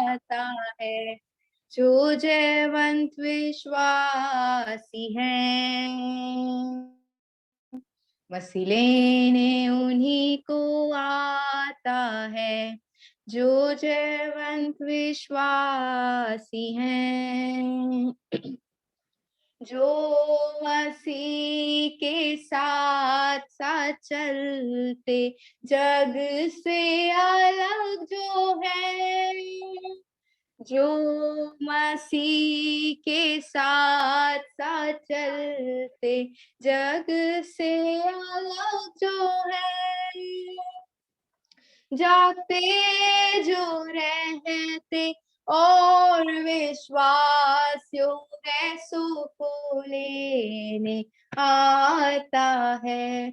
आता है, जो जयवंत विश्वासी हैं। मसीह लेने उन्हीं को आता है, जो जयवंत विश्वासी हैं। जो मसीह के साथ साथ चलते, जग से अलग जो है, जो मसीह के साथ साथ चलते, जग से अलग जो है, जागते जो रहते और विश्वास योग ऐसों को लेने आता है,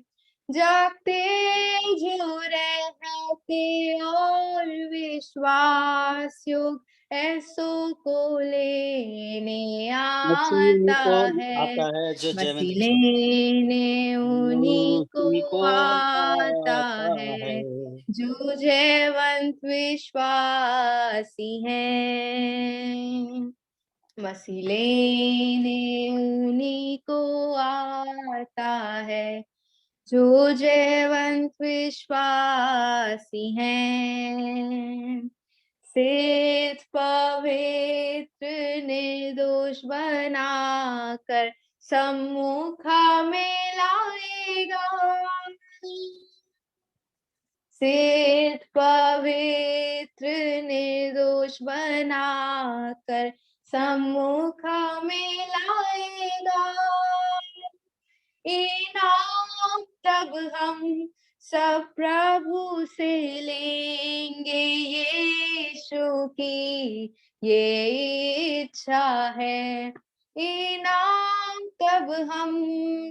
जागते जो रहते और विश्वास योग ऐसों को लेने आता है, मसीह लेने उन्हीं को आता है, जो जयवंत विश्वासी हैं। मसीह लेने उन्हीं को आता है, जो जयवंत विश्वासी हैं। सिद्ध पवित्र निर्दोष बनाकर सम्मुख में लाएगा, सिद्ध पवित्र निर्दोष बनाकर सम्मुख में लाएगा। इनाम तब हम सब प्रभु से लेंगे, यीशु की ये इच्छा है। इनाम तब हम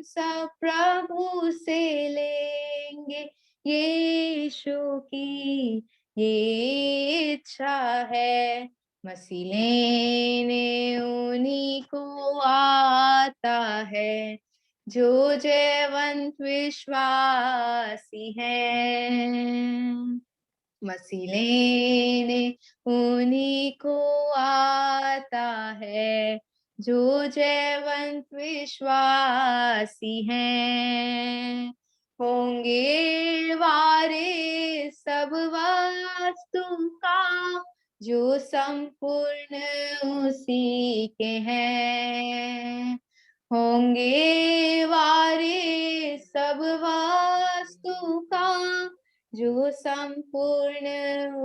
सब प्रभु से लेंगे, यीशु की ये इच्छा है। मसीह लेने उन्हीं को आता है, जो जयवंत विश्वासी हैं। मसीह लेने उन्हीं को आता है, जो जयवंत विश्वासी हैं। होंगे वारे सब वस्तु का, जो संपूर्ण उसी के हैं। होंगे वारे सब वस्तु का, जो संपूर्ण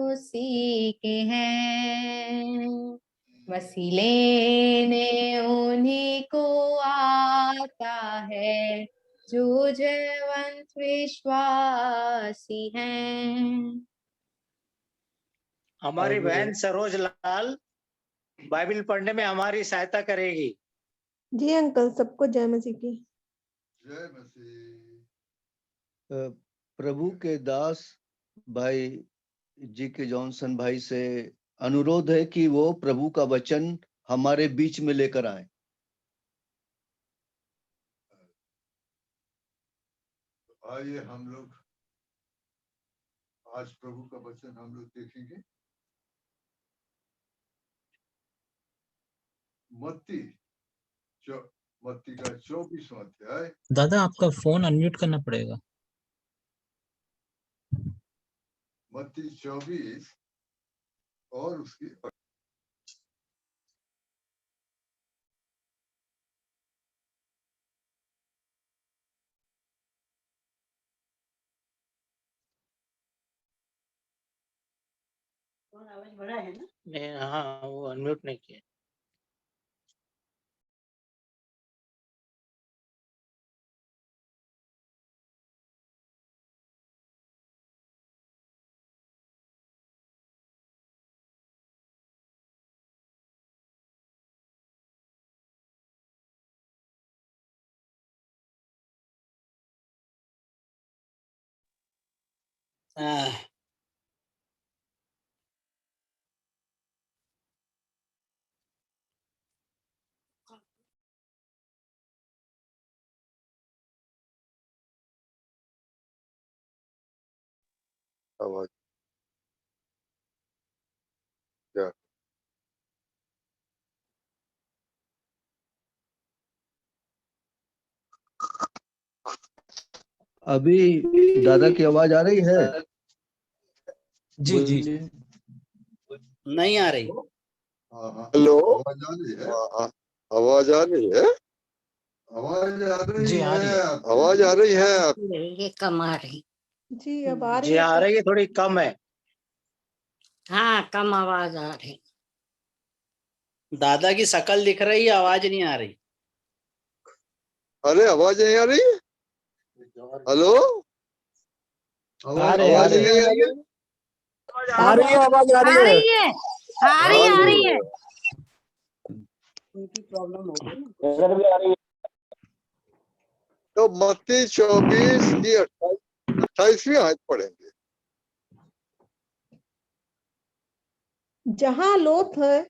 उसी के हैं। मसीह लेने उन्हीं को आता है, जो जयवंत विश्वासी हैं। हमारी बहन सरोज लाल बाइबल पढ़ने में हमारी सहायता करेगी। जी अंकल, सबको जय मसीह की। जय मसीह। प्रभु के दास भाई जी के जॉनसन भाई से अनुरोध है कि वो प्रभु का वचन हमारे बीच में लेकर आए। आइए हम लोग आज प्रभु का वचन हम लोग देखेंगे। मत्ती का 24वां अध्याय। दादा आपका फोन अनम्यूट करना पड़ेगा। मत्ती 24 और उसकी आवाज बड़ा है ना? नहीं, हाँ वो अनम्यूट नहीं किया। आवाज क्या अभी दादा की आवाज आ रही है? जी जी बोलिए। नहीं आ रही। हाँ हाँ हेलो। आवाज आ रही है, हाँ, आवाज आ रही है? आवाज आ रही जी, आ रही है है। आपकी। आवाज आ रही है आप? ये कम आ रही। जी अब आ रही जी है आ तो। रही है, थोड़ी कम है। हाँ, कम आवाज आ रही। दादा की शकल दिख रही है, आवाज नहीं आ रही। अरे आवाज नहीं आ रही? हेलो, आवाज आ आवाज रही नहीं आ रही है? आ रही है। आवाज आ आ रही है, आ रही है, आ रही है। है। उनकी प्रॉब्लम हो गई ना। तो मत्ती 24 की 28वीं आयत पढ़ेंगे। जहां लोथ है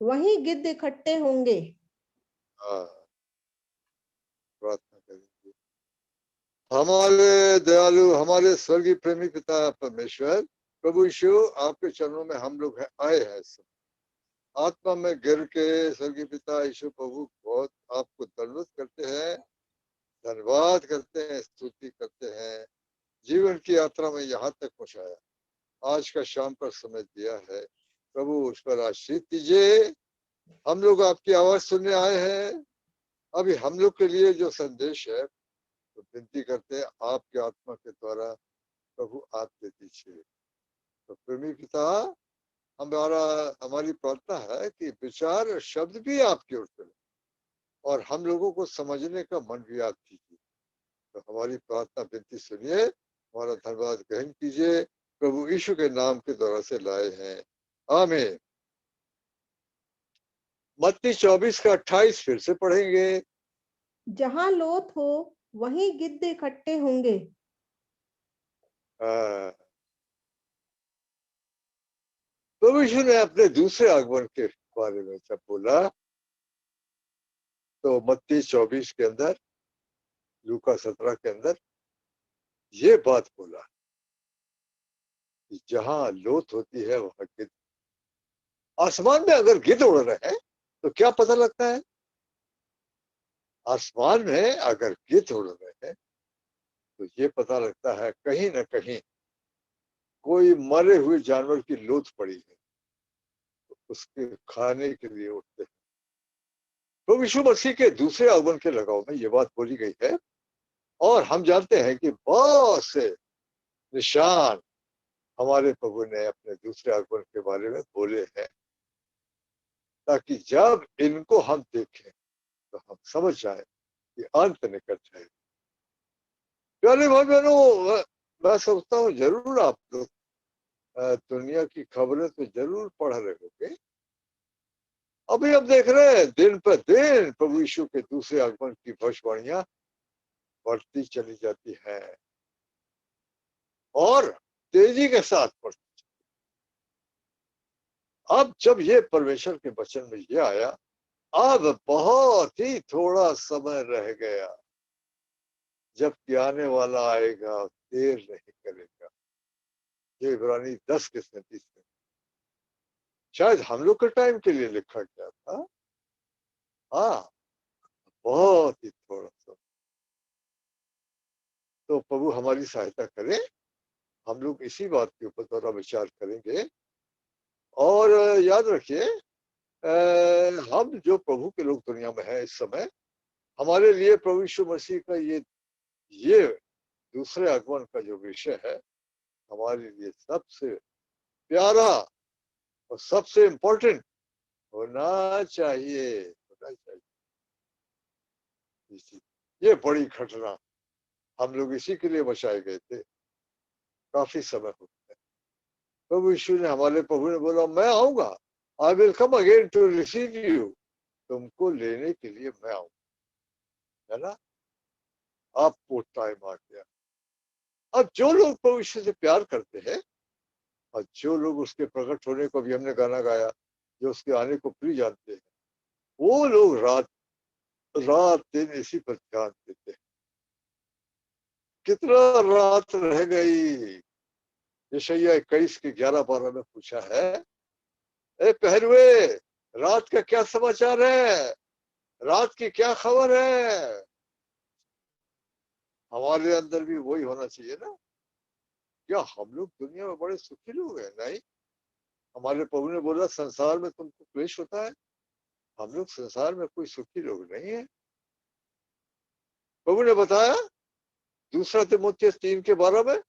वहीं गिद्ध इकट्ठे होंगे। हाँ, प्रार्थना करेंगे। हमारे दयालु, हमारे स्वर्गीय प्रेमी पिता परमेश्वर, प्रभु यीशु, आपके चरणों में हम लोग आए हैं सब। आत्मा में गिर के स्वर्गीय पिता यीशु प्रभु बहुत आपको धन्यवाद करते हैं, धन्यवाद करते हैं, स्तुति करते हैं। जीवन की यात्रा में यहाँ तक पहुंचाया, आज का शाम का समय दिया है प्रभु, उस पर आशीष दीजिए। हम लोग आपकी आवाज सुनने आए हैं। अभी हम लोग के लिए जो संदेश है तो विनती करते हैं आपके आत्मा के द्वारा प्रभु आप दे दीजिए। तो प्रेमी पिता, हमारी प्रार्थना है कि विचार और शब्द भी आपकी ओर से और हम लोगों को समझने का मन भी आप कीजिए। तो हमारी प्रार्थना विनती सुनिए, हमारा धन्यवाद ग्रहण कीजिए। प्रभु यीशु के नाम के द्वारा से लाए हैं, आमीन। मत्ती 24 का 28 फिर से पढ़ेंगे। जहां लोथ हो वहीं गिद्ध इकट्ठे होंगे। प्रभु यीशु ने अपने दूसरे आगमन के बारे में जब बोला तो मत्ती 24 के अंदर, लूका 17 के अंदर ये बात बोला कि जहां लोथ होती है वहां गिद्ध। आसमान में अगर गिद्ध उड़ रहे हैं तो क्या पता लगता है? आसमान में अगर गिद्ध उड़ रहे हैं तो ये पता लगता है कहीं ना कहीं कोई मरे हुए जानवर की लोथ पड़ी है, तो उसके खाने के लिए उठते हैं। प्रभु यीशु मसीह के दूसरे आगमन के लगाव में ये बात बोली गई है और हम जानते हैं कि बहुत से निशान हमारे प्रभु ने अपने दूसरे आगमन के बारे में बोले हैं, ताकि जब इनको हम देखें तो हम समझ जाए कि अंत निकट है। प्यारे भाई बहनों, मैं सोचता हूँ जरूर आप लोग दुनिया की खबरें तो जरूर पढ़ रहे होंगे। अभी हम देख रहे हैं दिन पर दिन प्रभु यीशु के दूसरे आगमन की भविष्यवाणियां बढ़ती चली जाती है और तेजी के साथ बढ़ती। अब जब ये परमेश्वर के वचन में ये आया, अब बहुत ही थोड़ा समय रह गया जबकि आने वाला आएगा, देर नहीं करेगा। ये इब्रानी 10 के 37 में शायद हम लोग के टाइम के लिए लिखा गया था। हाँ, बहुत ही थोड़ा सा। तो प्रभु हमारी सहायता करें, हम लोग इसी बात के ऊपर थोड़ा विचार करेंगे। और याद रखिए, हम जो प्रभु के लोग दुनिया में हैं इस समय, हमारे लिए प्रभु यीशु मसीह का ये दूसरे आगमन का जो विषय है हमारे लिए सबसे प्यारा और सबसे इम्पोर्टेंट होना चाहिए, होना चाहिए। ये बड़ी घटना, हम लोग इसी के लिए बचाए गए थे। काफी समय हो गया, प्रभु यीशु ने, हमारे प्रभु ने बोला मैं आऊंगा, I will come again to receive you, तुमको लेने के लिए मैं आऊंगा, है ना। आपको टाइम आ गया। अब जो लोग प्रभु यीशु से प्यार करते हैं और जो लोग उसके प्रकट होने को भी हमने गाना गाया, जो उसके आने को प्रिय जानते हैं, वो लोग रात रात दिन इसी पर ध्यान देते हैं। कितना रात रह गई? यशायाह 21 के 11-12 में पूछा है, ए पहरुए, रात का क्या समाचार है? रात की क्या खबर है? हमारे अंदर भी वही होना चाहिए ना। क्या हम लोग दुनिया में बड़े सुखी लोग हैं? नहीं, हमारे प्रभु ने बोला संसार में तुमको क्लेश होता है। हम लोग संसार में कोई सुखी लोग नहीं है। प्रभु ने बताया दूसरा तिमोथेयुस 3:12 में,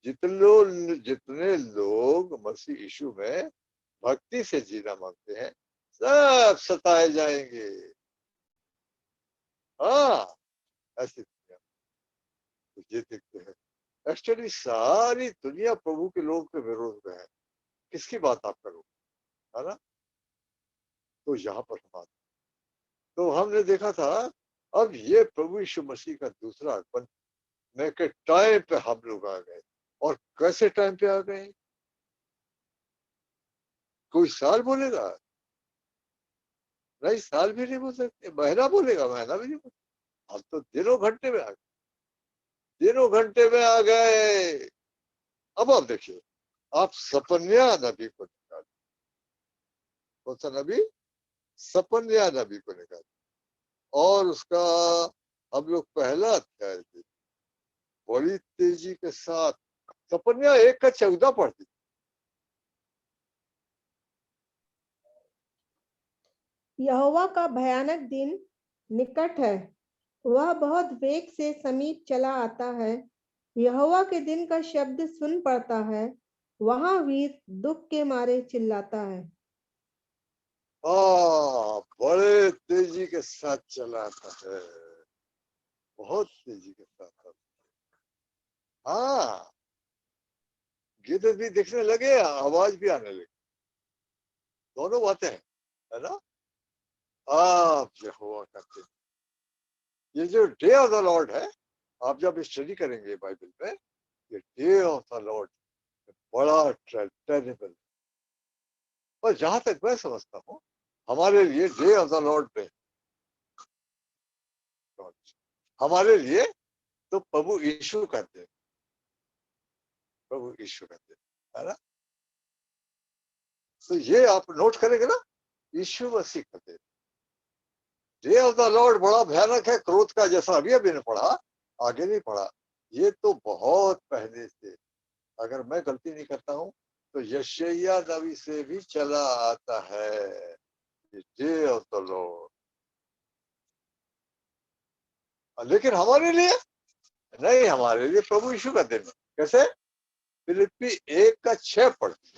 जितने लोग मसीह यीशु में भक्ति से जीना मांगते हैं सब सताए जाएंगे। हाँ, ऐसी दुनिया तो ये देखते हैं। एक्चुअली सारी दुनिया प्रभु के लोग के विरोध में है। किसकी बात आप करो, है ना? तो यहाँ पर हम आते, तो हमने देखा था अब ये प्रभु यीशु मसीह का दूसरा आगमन में के टाइम पे हम लोग आ गए। और कैसे टाइम पे आ गए? कोई साल बोलेगा? नहीं, साल भी नहीं बोल सकते। महीना बोलेगा? महीना भी नहीं बोल सकते। हम तो दिनों घंटे में आ गए, दिनों घंटे में आ गए। अब आप देखिए, आप सपन्या नबी को निकाल, कौन सा नबी? सपन्या नबी को निकाल, और उसका हम लोग पहला अध्याय थे, बड़ी तेजी के साथ सपन्या 1:14 पढ़ती। यहोवा का भयानक दिन निकट है, वह बहुत वेग से समीप चला आता है। यहोवा के दिन का शब्द सुन पड़ता है, वहां वीर दुख के मारे चिल्लाता है। बड़े तेजी के साथ चलाता है, बहुत तेजी के साथ। हाँ, गिद्ध भी दिखने लगे, आवाज भी आने लगी, दोनों बातें हैं, है ना? आप यहोवा का दिन, ये जो डे ऑफ द लॉर्ड है, आप जब स्टडी करेंगे बाइबल में, ये डे ऑफ द लॉर्ड बड़ा टेरिबल। और जहां तक मैं समझता हूँ, हमारे लिए डे ऑफ द लॉर्ड में, हमारे लिए तो प्रभु यीशु का दिन, प्रभु यीशु का दिन, है ना? तो ये आप नोट करेंगे ना, यीशु मसीह का दिन। डे ऑफ द लॉर्ड बड़ा भयानक है, क्रोध का, जैसा अभी ने पढ़ा, आगे नहीं पढ़ा। ये तो बहुत पहले से, अगर मैं गलती नहीं करता हूँ तो यशायाह नबी से भी चला आता है डे ऑफ द लॉर्ड। लेकिन हमारे लिए नहीं, हमारे लिए प्रभु यीशु का दिन है। कैसे? फिलिप्पी 1:6 पढ़ती,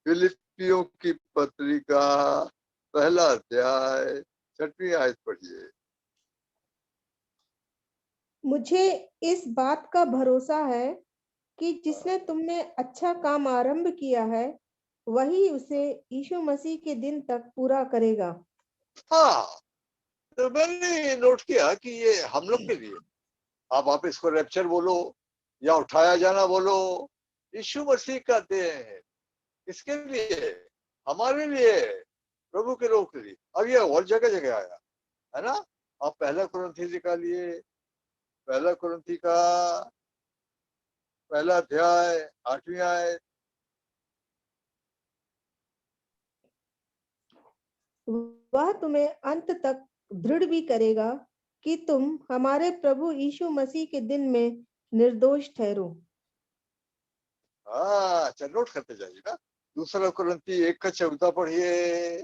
फिलिपियों की पत्रिका पहला अध्याय 6वीं आयत पढ़िए। मुझे इस बात का भरोसा है कि जिसने तुमने अच्छा काम आरंभ किया है, वही उसे यीशु मसीह के दिन तक पूरा करेगा। हाँ, तो मैंने नोट किया कि ये हम लोग के लिए, आप इसको रैप्चर बोलो या उठाया जाना बोलो, यीशु मसीह का दिन। इसके लिए, हमारे लिए, प्रभु के लोग के लिए। अब ये और जगह जगह आया है ना। आप पहला कुरिन्थी निकालिए, पहला कुरिन्थी का पहला अध्याय 8वीं आयत। वह तुम्हें अंत तक दृढ़ भी करेगा कि तुम हमारे प्रभु यीशु मसीह के दिन में निर्दोष ठहरो। हाँ, अच्छा, नोट करते जाइए ना। दूसरा कुरिन्थी 1:14 पढ़िए।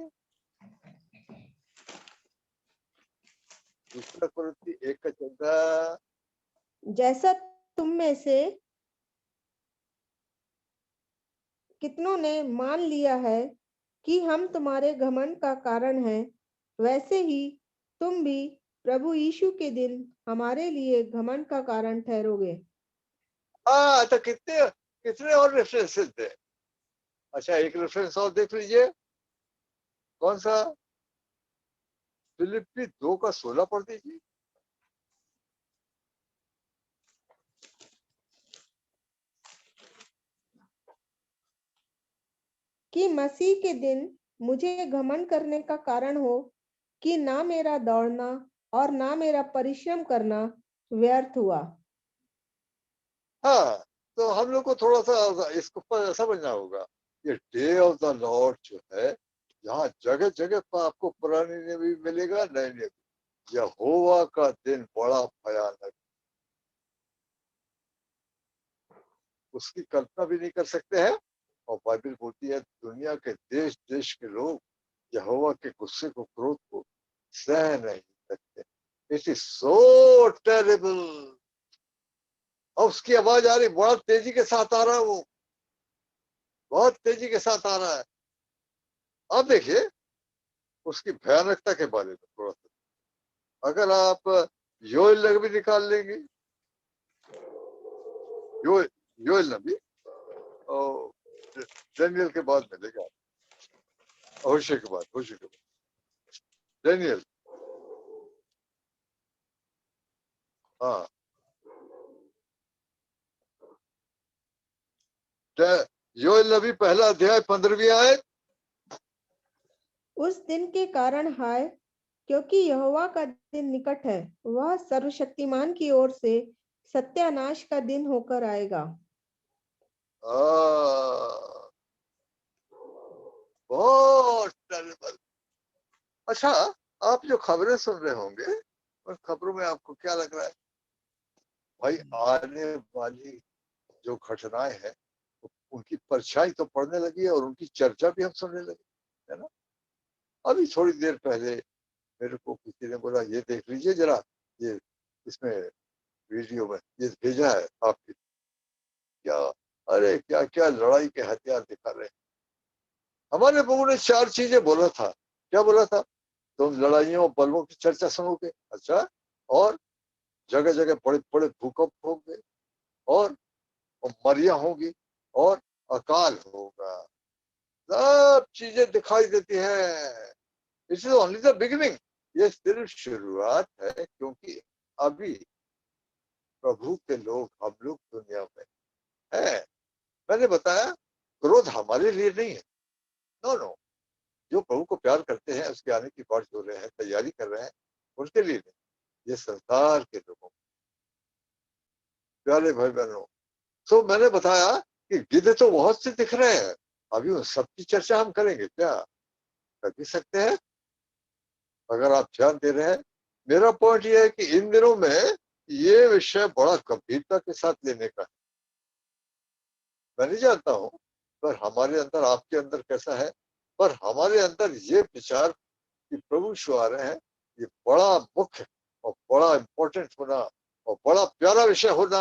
दूसरा कुरिन्थी 1:14। जैसा तुम में से कितनों ने मान लिया है कि हम तुम्हारे घमंड का कारण हैं, वैसे ही तुम भी प्रभु यीशु के दिन हमारे लिए घमंड का कारण ठहरोगे। हाँ, तो कितने कितने और रेफरेंसेस थे। अच्छा, एक रेफरेंस और देख लीजिए, कौन सा? फिलिप्पी 2:16 पढ़ दीजिए। कि मसीह के दिन मुझे घमंड करने का कारण हो कि ना मेरा दौड़ना और ना मेरा परिश्रम करना व्यर्थ हुआ। हाँ, तो हम लोग को थोड़ा सा इसको समझना होगा। ये डे ऑफ द लॉर्ड जो है, यहाँ जगह जगह पर आपको पुराने में भी मिलेगा, नए में भी। यहोवा का दिन बड़ा भयानक, उसकी कल्पना भी नहीं कर सकते हैं। और बाइबल बोलती है दुनिया के देश देश के लोग यहोवा के गुस्से को, क्रोध को सह नहीं सकते। It is so terrible. और उसकी आवाज आ रही, बड़ा तेजी के साथ आ रहा है, वो बहुत तेजी के साथ आ रहा है। अब देखिए उसकी भयानकता के बारे में थोड़ा सा, अगर आप योएल नबी निकाल लेंगे, योएल नबी और डेनियल के बाद मिलेगा, होशे के बाद, होशे के बाद डेनियल। हाँ, योएल नबी पहला अध्याय 15वीं आयत। उस दिन के कारण हाय, क्योंकि यहोवा का दिन निकट है, वह सर्वशक्तिमान की ओर से सत्यानाश का दिन होकर आएगा। बहुत टेरिबल। अच्छा, आप जो खबरें सुन रहे होंगे, उन खबरों में आपको क्या लग रहा है? भाई आने वाली जो घटनाएं हैं उनकी परछाई तो पड़ने लगी है और उनकी चर्चा भी हम सुनने लगे, है ना। अभी थोड़ी देर पहले मेरे को किसी ने बोला ये देख लीजिए जरा, ये इसमें वीडियो में ये भेजा है आपकी, क्या अरे क्या क्या लड़ाई के हथियार दिखा रहे हैं। हमारे प्रभु ने 4 चीजें बोला था। क्या बोला था? तुम लड़ाइयों बलवों की चर्चा सुनोगे, अच्छा, और जगह जगह बड़े बड़े भूकंप होंगे, और मरिया होंगी, और अकाल होगा। सब चीजें दिखाई देती हैं। It's only the beginning. ये सिर्फ शुरुआत है, क्योंकि अभी प्रभु के लोग, हम लोग दुनिया में है। मैंने बताया क्रोध हमारे लिए नहीं है, नो नो। जो प्रभु को प्यार करते हैं, उसके आने की बाट जो रहे हैं, तैयारी कर रहे हैं, उनके लिए नहीं, ये संसार के लोगों। प्यारे भाई बहनों, तो मैंने बताया कि गिद्ध तो बहुत से दिख रहे हैं, अभी उन सबकी चर्चा हम करेंगे क्या? कर भी सकते हैं अगर आप ध्यान दे रहे हैं। मेरा पॉइंट ये है कि इन दिनों में ये विषय बड़ा गंभीरता के साथ लेने का है। मैं नहीं जानता हूं पर हमारे अंदर, आपके अंदर कैसा है, पर हमारे अंदर ये विचार कि प्रभु यीशु आ रहे हैं, ये बड़ा मुख्य और बड़ा इंपॉर्टेंट होना और बड़ा प्यारा विषय होना।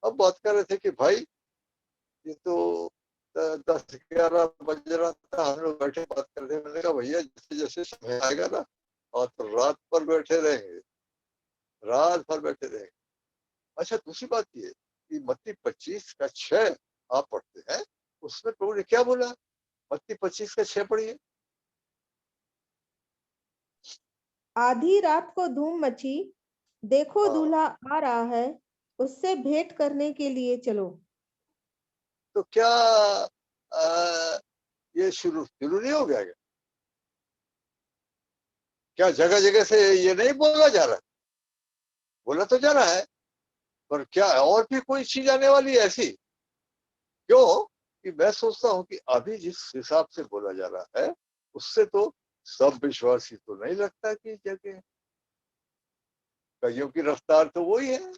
अब बात कर रहे थे कि भाई ये तो 10-11 बज रहा था, हम लोग बैठे बात कर रहे थे। मैंने कहा भैया जैसे जैसे समय आएगा ना, और तो रात भर बैठे रहेंगे, रात भर बैठे रहेंगे। अच्छा, दूसरी बात ये कि मत्ती 25:6 आप पढ़ते हैं, उसमें प्रभु ने क्या बोला? मत्ती 25:6 पढ़िए। आधी रात को धूम मची, देखो हाँ, दूल्हा आ रहा है, उससे भेंट करने के लिए चलो। तो क्या ये शुरू शुरू नहीं हो गया क्या? क्या जगह जगह से ये नहीं बोला जा रहा? बोला तो जा रहा है, पर क्या और भी कोई चीज आने वाली है ऐसी? क्यों कि मैं सोचता हूं कि अभी जिस हिसाब से बोला जा रहा है, उससे तो सब विश्वासी तो नहीं लगता कि जगह, कईयों की रफ्तार तो वही है।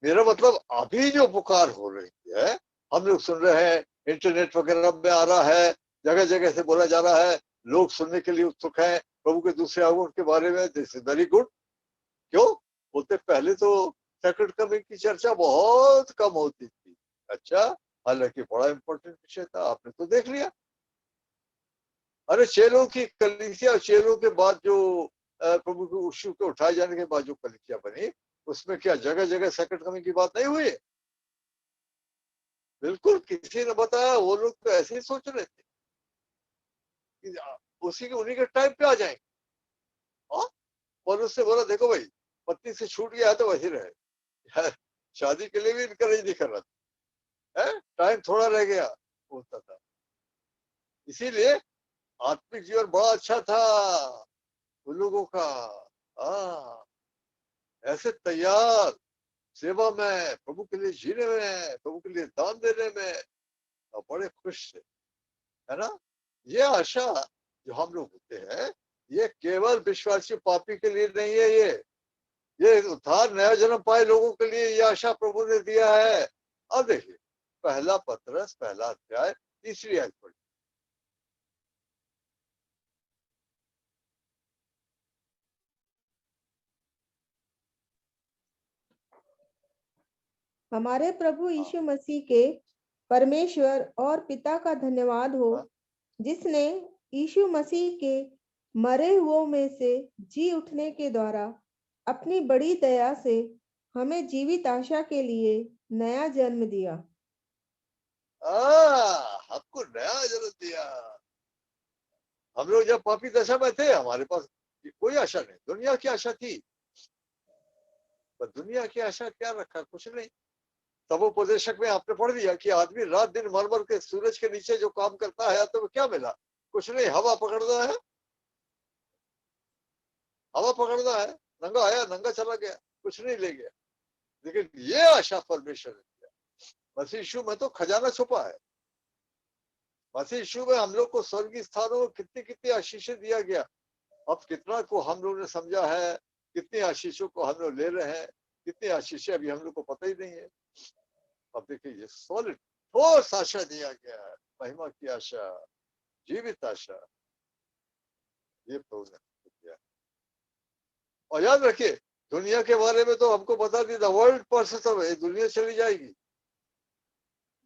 मेरा मतलब अभी जो पुकार हो रही है, हम लोग सुन रहे हैं, इंटरनेट वगैरह में आ रहा है, जगह जगह से बोला जा रहा है, लोग सुनने के लिए उत्सुक हैं प्रभु के दूसरे आगमन के बारे में। This is very good. क्यों बोलते? पहले तो सेकंड कमिंग की चर्चा बहुत कम होती थी। अच्छा, हालांकि बड़ा इंपॉर्टेंट विषय था, आपने तो देख लिया। अरे चेलों की कलीसिया, चेलों के बाद जो प्रभु के यीशु के उठाए जाने के बाद जो कलीसिया बनी, उसमें क्या जगह जगह सेकंड कमिंग की बात नहीं हुई? बिल्कुल, किसी ने बताया, वो लोग तो ऐसे ही सोच रहे थे कि उसी के उन्हीं के टाइम पे आ जाएंगे। और उससे बोला देखो भाई, पत्नी से छूट गया है तो वही रहे। शादी के लिए भी इनकरेज नहीं कर रहा था, टाइम थोड़ा रह गया बोलता था। इसीलिए आत्मिक जीवन बड़ा अच्छा था उन लोगों का। हाँ, ऐसे तैयार सेवा में, प्रभु के लिए जीने में, प्रभु के लिए दान देने में, और बड़े खुश थे, है ना। ये आशा जो हम लोग होते हैं, ये केवल विश्वासी पापी के लिए नहीं है, ये उद्धार नया जन्म पाए लोगों के लिए ये आशा प्रभु ने दिया है। अब देखिए पहला पत्रस पहला अध्याय 3 आयत पढ़िए। हमारे प्रभु यीशु मसीह के परमेश्वर और पिता का धन्यवाद हो, हाँ। जिसने यीशु मसीह के मरे हुओं में से जी उठने के द्वारा अपनी बड़ी दया से हमें जीवित आशा के लिए नया जन्म दिया। हमको नया जन्म दिया। हम लोग जब पापी दशा में थे हमारे पास कोई आशा नहीं, दुनिया की आशा थी। पर दुनिया की आशा क्या रखा, कुछ नहीं। तमोपदेशक में आपने पढ़ दिया कि आदमी रात दिन मर मर के सूरज के नीचे जो काम करता है तो क्या मिला, कुछ नहीं, हवा पकड़ना है, हवा पकड़ना है, नंगा आया नंगा चला गया, कुछ नहीं ले गया। लेकिन ये आशा परमेश्वर ने दिया। मसीह यीशु में तो खजाना छुपा है। मसीह यीशु में हम लोग को स्वर्गीय स्थानों में कितनी कितनी आशीषें दिया गया। अब कितना को हम लोग ने समझा है, कितनी आशीषों को हम लोग ले रहे हैं, कितनी आशीषें अभी हम लोग को पता ही नहीं है। अब देखिए ये सॉलिड ठोस आशा दिया गया है, महिमा की आशा, जीवित आशा, ये प्रभु ने दिया। और याद रखिए दुनिया के बारे में तो हमको बता दी, द वर्ल्ड पासेस अवे, दुनिया चली जाएगी।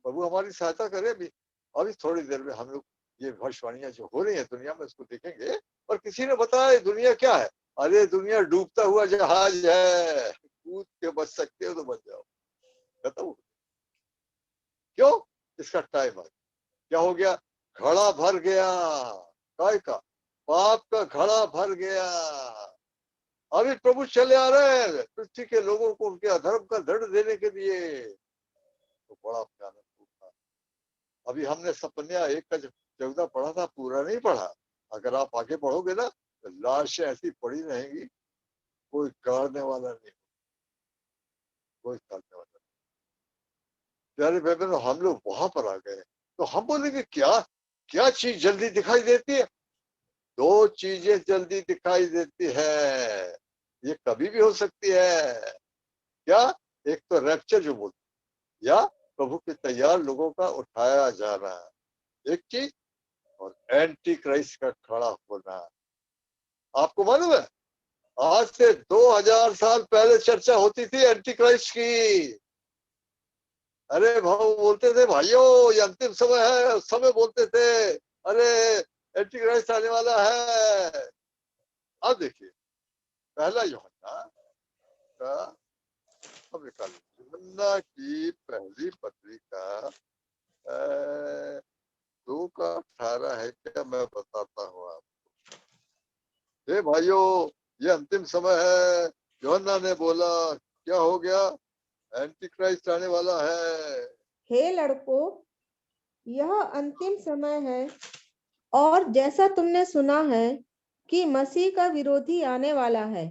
प्रभु हमारी सहायता करे। अभी थोड़ी देर में हम लोग ये भविष्यवाणियां जो हो रही है दुनिया में उसको देखेंगे। और किसी ने बताया दुनिया क्या है, अरे दुनिया डूबता हुआ जहाज है, कूद के बच सकते हो तो बच जाओ, खत्म। क्यों? इसका टाइम आ गया। क्या हो गया? घड़ा भर गया, काय का? पाप का घड़ा भर गया। अभी प्रभु चले आ रहे हैं पृथ्वी के लोगों को उनके अधर्म का दंड देने के लिए। तो बड़ा भयानक था। अभी हमने सपन्या 1 का 14 पढ़ा था, पूरा नहीं पढ़ा। अगर आप आगे पढ़ोगे ना तो लाशें ऐसी पड़ी रहेंगी, कोई गाड़ने वाला नहीं, कोई गाड़ने वाला नहीं। प्यारे बहनों हम लोग वहां पर आ गए तो हम बोलेंगे क्या क्या चीज जल्दी दिखाई देती है? 2 चीजें जल्दी दिखाई देती है, ये कभी भी हो सकती है। क्या? एक तो रैप्चर जो बोलते, या प्रभु के तैयार लोगों का उठाया जाना, एक चीज, और एंटी क्राइस्ट का खड़ा होना। आपको मालूम है आज से 2000 साल पहले चर्चा होती थी एंटी क्राइस्ट की। अरे भाव बोलते थे भाइयों ये अंतिम समय है, उस समय बोलते थे अरे एंटी क्राइस्ट आने वाला है। अब देखिए पहला यूहन्ना का, अब यूहन्ना की पहली पत्री का 2:18 है क्या, मैं बताता हूँ आपको। हे भाइयों ये अंतिम समय है, यूहन्ना ने बोला क्या हो गया, एंटी क्राइस्ट आने वाला है। हे लड़कों, यह अंतिम समय है और जैसा तुमने सुना है कि मसीह का विरोधी आने वाला है,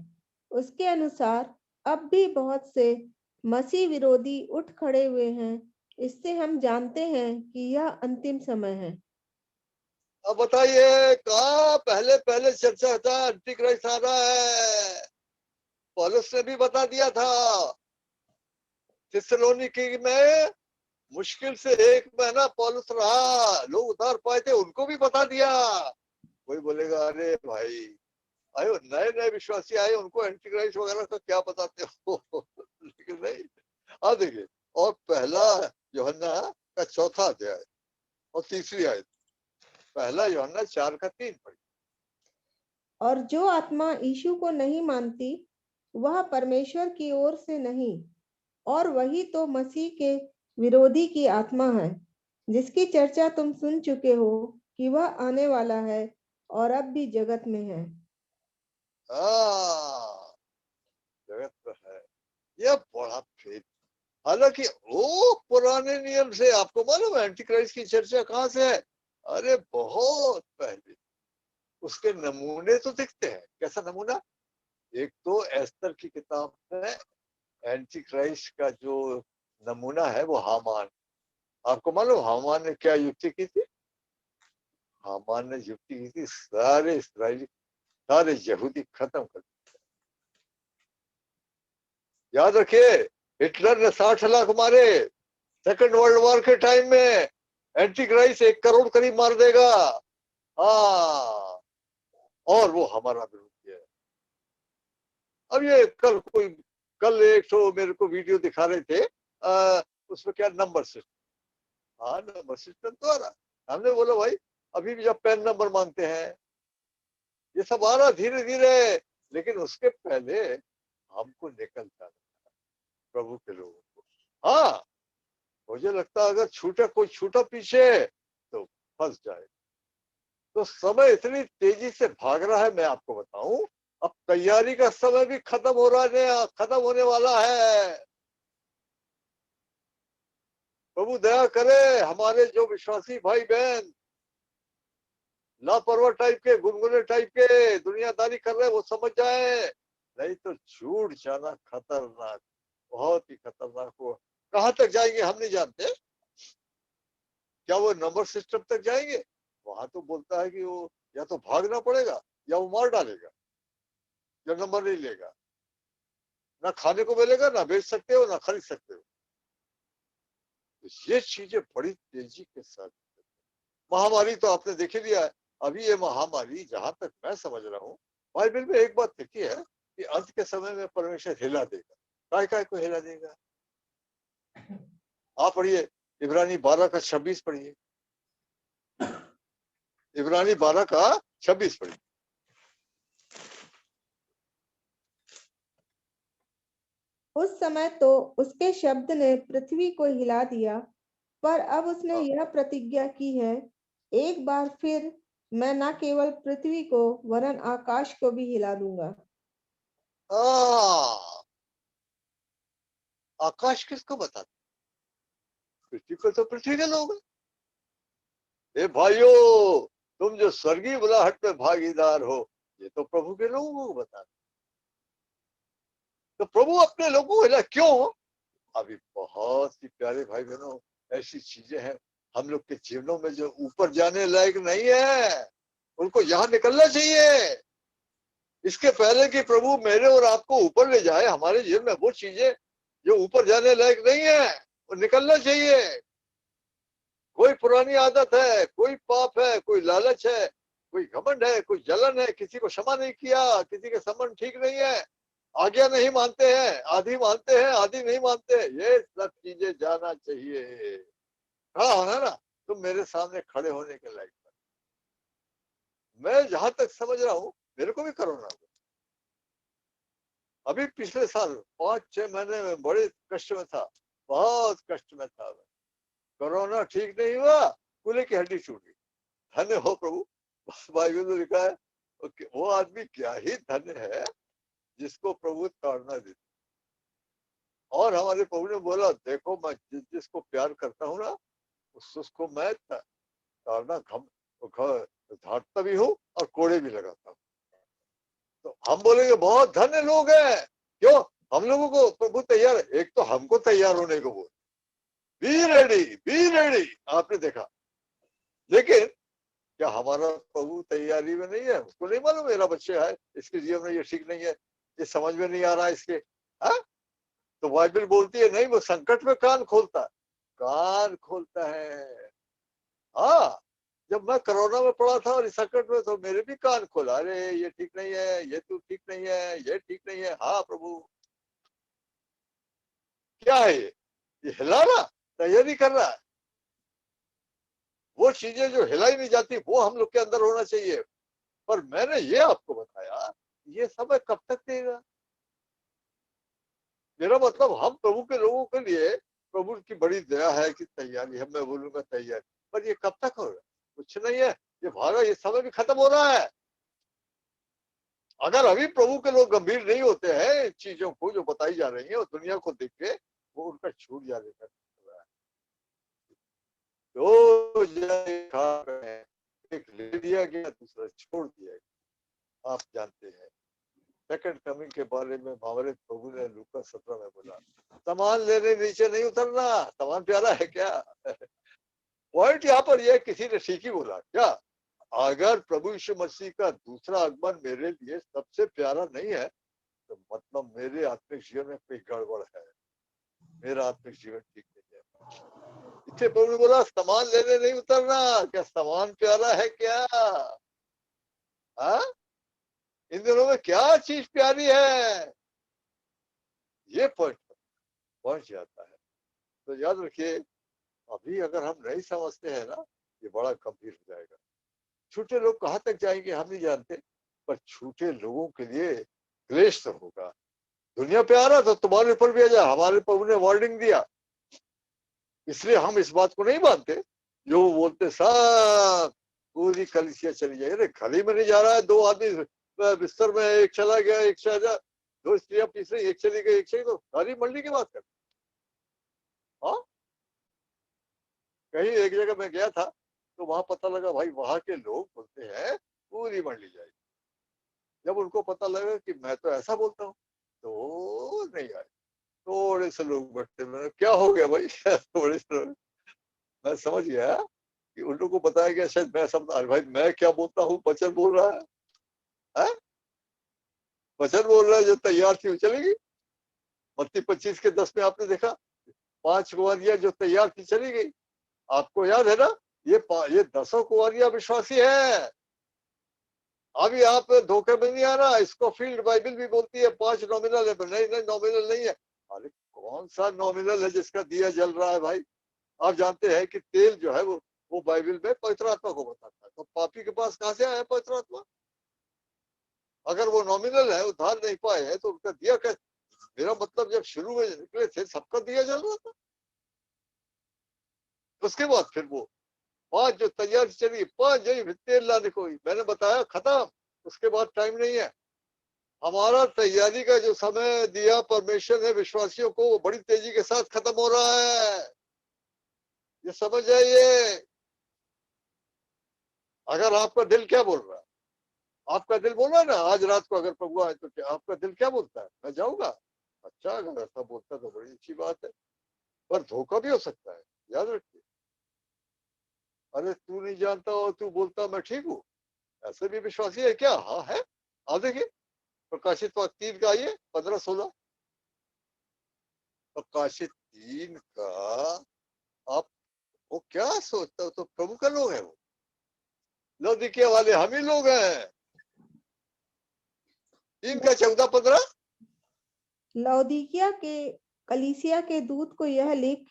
उसके अनुसार अब भी बहुत से मसीह विरोधी उठ खड़े हुए हैं। इससे हम जानते हैं कि यह अंतिम समय है। अब बताइए कहाँ पहले पहले चर्चा था एंटी क्राइस्ट आ रहा है? पौलुस ने भी बता दिया था। थिस्सलुनीकी में मुश्किल से 1 महीना पौलुस रहा, लोग उतार पाए थे, उनको भी बता दिया। कोई बोलेगा अरे भाई आयो नए नए विश्वासी आए, उनको एंटी क्राइस्ट वगैरह का क्या बताते हो? लेकिन नहीं। अब देखिए, और पहला यूहन्ना का 4था अध्याय और 3री आयत, पहला यूहन्ना 4 का 3 पढ़िए। और जो आत्मा यीशु को नहीं मानती वह परमेश्वर की ओर से नहीं, और वही तो मसीह के विरोधी की आत्मा है, जिसकी चर्चा तुम सुन चुके हो कि वह आने वाला है और अब भी जगत में है। जगत में है, यह बड़ा भेद। हालांकि वो पुराने नियम से आपको मालूम है एंटी क्राइस्ट की चर्चा कहाँ से है? अरे बहुत पहले उसके नमूने तो दिखते हैं। कैसा नमूना? एक तो एस्तर की किताब में एंटी क्राइस्ट का जो नमूना है वो हामान। आपको मालूम हामान ने क्या युक्ति की थी? हामान ने युक्ति की थी सारे इस्राएली सारे यहूदी खत्म कर दिए। याद रखिए, हिटलर ने 60 लाख मारे। सेकंड वर्ल्ड वॉर के टाइम में एंटी क्राइस्ट 1 करोड़ करीब मार देगा। हाँ, और वो हमारा विरोध किया। अब ये कल एक तो मेरे को वीडियो दिखा रहे थे, उसमें क्या नंबर सिस्टम। हाँ, नंबर सिस्टम तो आ रहा। हमने बोला भाई अभी भी जब पैन नंबर मांगते हैं, ये सब आ रहा धीरे धीरे, लेकिन उसके पहले हमको निकल जाना प्रभु के लोगों को। हाँ, मुझे लगता है अगर कोई छूटा पीछे तो फंस जाए। तो समय इतनी तेजी से भाग रहा है, मैं आपको बताऊं, अब तैयारी का समय भी खत्म होने वाला है। प्रभु दया करे, हमारे जो विश्वासी भाई बहन लापरवाह टाइप के, गुनगुने टाइप के दुनियादारी कर रहे हैं, वो समझ जाए, नहीं तो छूट जाना खतरनाक, बहुत ही खतरनाक हो। कहां तक जाएंगे हम नहीं जानते। क्या वो नंबर सिस्टम तक जाएंगे? वहां तो बोलता है कि वो या तो भागना पड़ेगा या वो मार डालेगा, या नंबर नहीं लेगा, ना खाने को मिलेगा, ना बेच सकते हो, ना खरीद सकते हो। तो ये चीजें बड़ी तेजी के साथ। महामारी तो आपने देख ही लिया है। अभी ये महामारी, जहां तक मैं समझ रहा हूँ, बाइबल में एक बात लिखी है कि अंत के समय में परमेश्वर हिला देगा। काय को हिला देगा? आप पढ़िए, इब्रानी 12 का 26 पढ़िए। इब्रानी 12 का 26 पढ़िए। उस समय तो उसके शब्द ने पृथ्वी को हिला दिया, पर अब उसने हाँ। यह प्रतिज्ञा की है, एक बार फिर मैं न केवल पृथ्वी को वरन आकाश को भी हिला दूंगा। आकाश किसको बताते? पृथ्वी को तो पृथ्वी के लोग हैं। ए भाइयों, तुम जो स्वर्गीय बुलाहट में भागीदार हो, ये तो प्रभु के लोगों को बताते। तो प्रभु अपने लोगों को हिला क्यों? अभी बहुत ही प्यारे भाई बहनों, ऐसी चीजें हैं हम लोग के जीवनों में जो ऊपर जाने लायक नहीं है, उनको यहाँ निकलना चाहिए। इसके पहले कि प्रभु मेरे और आपको ऊपर ले जाए, हमारे जीवन में वो चीजें जो ऊपर जाने लायक नहीं है, वो निकलना चाहिए। कोई पुरानी आदत है, कोई पाप है, कोई लालच है, कोई घमंड है, कोई जलन है, किसी को क्षमा नहीं किया, किसी के संबंध ठीक नहीं है, आज्ञा नहीं मानते हैं, आधी मानते हैं, आधी नहीं मानते हैं, ये सब चीजें जाना चाहिए। हाँ होना ना, तुम मेरे सामने खड़े होने के लायक। मैं जहां तक समझ रहा हूँ, मेरे को भी कोरोना हुआ। अभी पिछले साल 5-6 महीने में बड़े कष्ट में था, बहुत कष्ट में था। कोरोना ठीक नहीं हुआ, कूल्हे की हड्डी छूट गई। धन्य हो प्रभु। बाइबल में लिखा है वो आदमी क्या ही धन्य है जिसको प्रभु ताड़ना देते। और हमारे प्रभु ने बोला, देखो मैं जिसको प्यार करता हूँ ना, उसको मैं ताड़ना झाड़ता भी हूँ और कोड़े भी लगाता हूँ। तो हम बोलेंगे बहुत धन्य लोग हैं। क्यों? हम लोगों को प्रभु तैयार, एक तो हमको तैयार होने को बोल, बी रेडी। आपने देखा, लेकिन क्या हमारा प्रभु तैयारी में नहीं है? उसको नहीं मालूम मेरा बच्चा है, इसके जीवन में ये ठीक नहीं है, ये समझ में नहीं आ रहा है इसके। हाँ, तो बाइबल बोलती है नहीं, वो संकट में कान खोलता है। हाँ, जब मैं कोरोना में पड़ा था और इस संकट में, तो मेरे भी कान खोला, अरे ये ठीक नहीं है, ये तू ठीक नहीं है, ये ठीक नहीं है। हाँ प्रभु, क्या है ये हिला रहा, तैयारी कर रहा है। वो चीजें जो हिलाई नहीं जाती, वो हम लोग के अंदर होना चाहिए। पर मैंने ये आपको बताया, ये समय कब तक देगा? मेरा मतलब, हम प्रभु के लोगों के लिए प्रभु की बड़ी दया है कि तैयारी है, मैं बोलूंगा तैयारी, पर ये कब तक होगा? कुछ नहीं है, ये भागा, ये समय भी खत्म हो रहा है। अगर अभी प्रभु के लोग गंभीर नहीं होते हैं चीजों को जो बताई जा रही है, और दुनिया को देख के वो उनका छूट जाने का तो एक ले दिया गया, दूसरा छोड़ दिया गया। आप जानते हैं सेकंड कमिंग के बारे में हमारे प्रभु ने लूका 17 में बोला, सामान लेने नीचे नहीं उतरना। सामान प्यारा है क्या? पॉइंट यहाँ पर यह, किसी ने ठीक ही बोला क्या? अगर प्रभु यीशु मसीह का दूसरा आगमन मेरे लिए सबसे प्यारा नहीं है तो मतलब मेरे आत्मिक जीवन में कोई गड़बड़ है, मेरा आत्मिक जीवन ठीक नहीं है। इसलिए प्रभु ने बोला सामान लेने नहीं उतरना, क्या सामान प्यारा है क्या? हाँ, इन दिनों में क्या चीज प्यारी है, ये पहुंच जाता है। तो याद रखिए, अभी अगर हम नहीं समझते हैं ना, ये बड़ा गंभीर हो जाएगा। छूटे लोग कहाँ तक जाएंगे हम नहीं जानते, पर छूटे लोगों के लिए क्लेश तो होगा। दुनिया पे आ रहा तो तुम्हारे ऊपर भी आ जाए, हमारे प्रभु ने वार्निंग दिया, इसलिए हम इस बात को नहीं मानते। जो बोलते सब पूरी कलीसिया चली जाएगी, अरे खली में नहीं जा रहा है, दो आदमी बिस्तर में, एक चला गया एक चला गया, दो स्त्रियां तीसरी, एक चली गई एक चली, तो सारी मंडली की बात कर। हाँ, कहीं एक जगह मैं गया था तो वहां पता लगा भाई वहां के लोग बोलते हैं पूरी मंडली जाएगी। जब उनको पता लगा कि मैं तो ऐसा बोलता हूँ तो नहीं आए, थोड़े से लोग बैठते, मैंने क्या हो गया भाई थोड़े से लोग, मैं समझ गया कि उन लोगों को बताया गया शायद मैं समझा, भाई मैं क्या बोलता हूँ, वचन बोल रहा है? वचन बोल रहा है, जो तैयार थी वो चलेगी। मत्ती 25:10 में आपने देखा 5 कुंवारियां जो तैयार थी चली गई। आपको याद है ना, ये 10 कुंवारियां विश्वासी है। अब यहाँ पे धोखे में नहीं आना, इसको फील्ड बाइबल भी बोलती है 5 नॉमिनल है, नहीं नहीं नॉमिनल नहीं है। अरे कौन सा नॉमिनल है जिसका दिया जल रहा है भाई? आप जानते हैं कि तेल जो है वो बाइबल में पवित्र आत्मा को बताता है, तो पापी के पास कहां से आया पवित्र आत्मा? अगर वो नॉमिनल है, उधार नहीं पाए हैं, तो उनका दिया कैसे? मेरा मतलब जब शुरू में निकले थे सबका दिया जल रहा था, उसके बाद फिर वो 5 जो तैयार चली, 5 जो तेल लाने को, मैंने बताया खत्म, उसके बाद टाइम नहीं है। हमारा तैयारी का जो समय दिया परमेश्वर ने विश्वासियों को, वो बड़ी तेजी के साथ खत्म हो रहा है, ये समझ जाइए। अगर आपका दिल क्या बोल रहा है, आपका दिल बोल रहा है ना आज रात को अगर प्रभु आए तो क्या आपका दिल क्या बोलता है? मैं जाऊंगा। अच्छा, अगर ऐसा बोलता है तो बड़ी अच्छी बात है, पर धोखा भी हो सकता है, याद रखिए। अरे तू नहीं जानता और तू बोलता मैं ठीक हूँ, ऐसे भी विश्वासी है क्या? हाँ है। आप देखिए प्रकाशित 3 का आइए 15-16। प्रकाशित 3 का आप, वो क्या सोचता हो, तो प्रभु का लोग है वो, लौदीकिया वाले हम ही लोग हैं। 3 का 14-15। लौदीकिया के कलीसिया के दूत को यह लिख,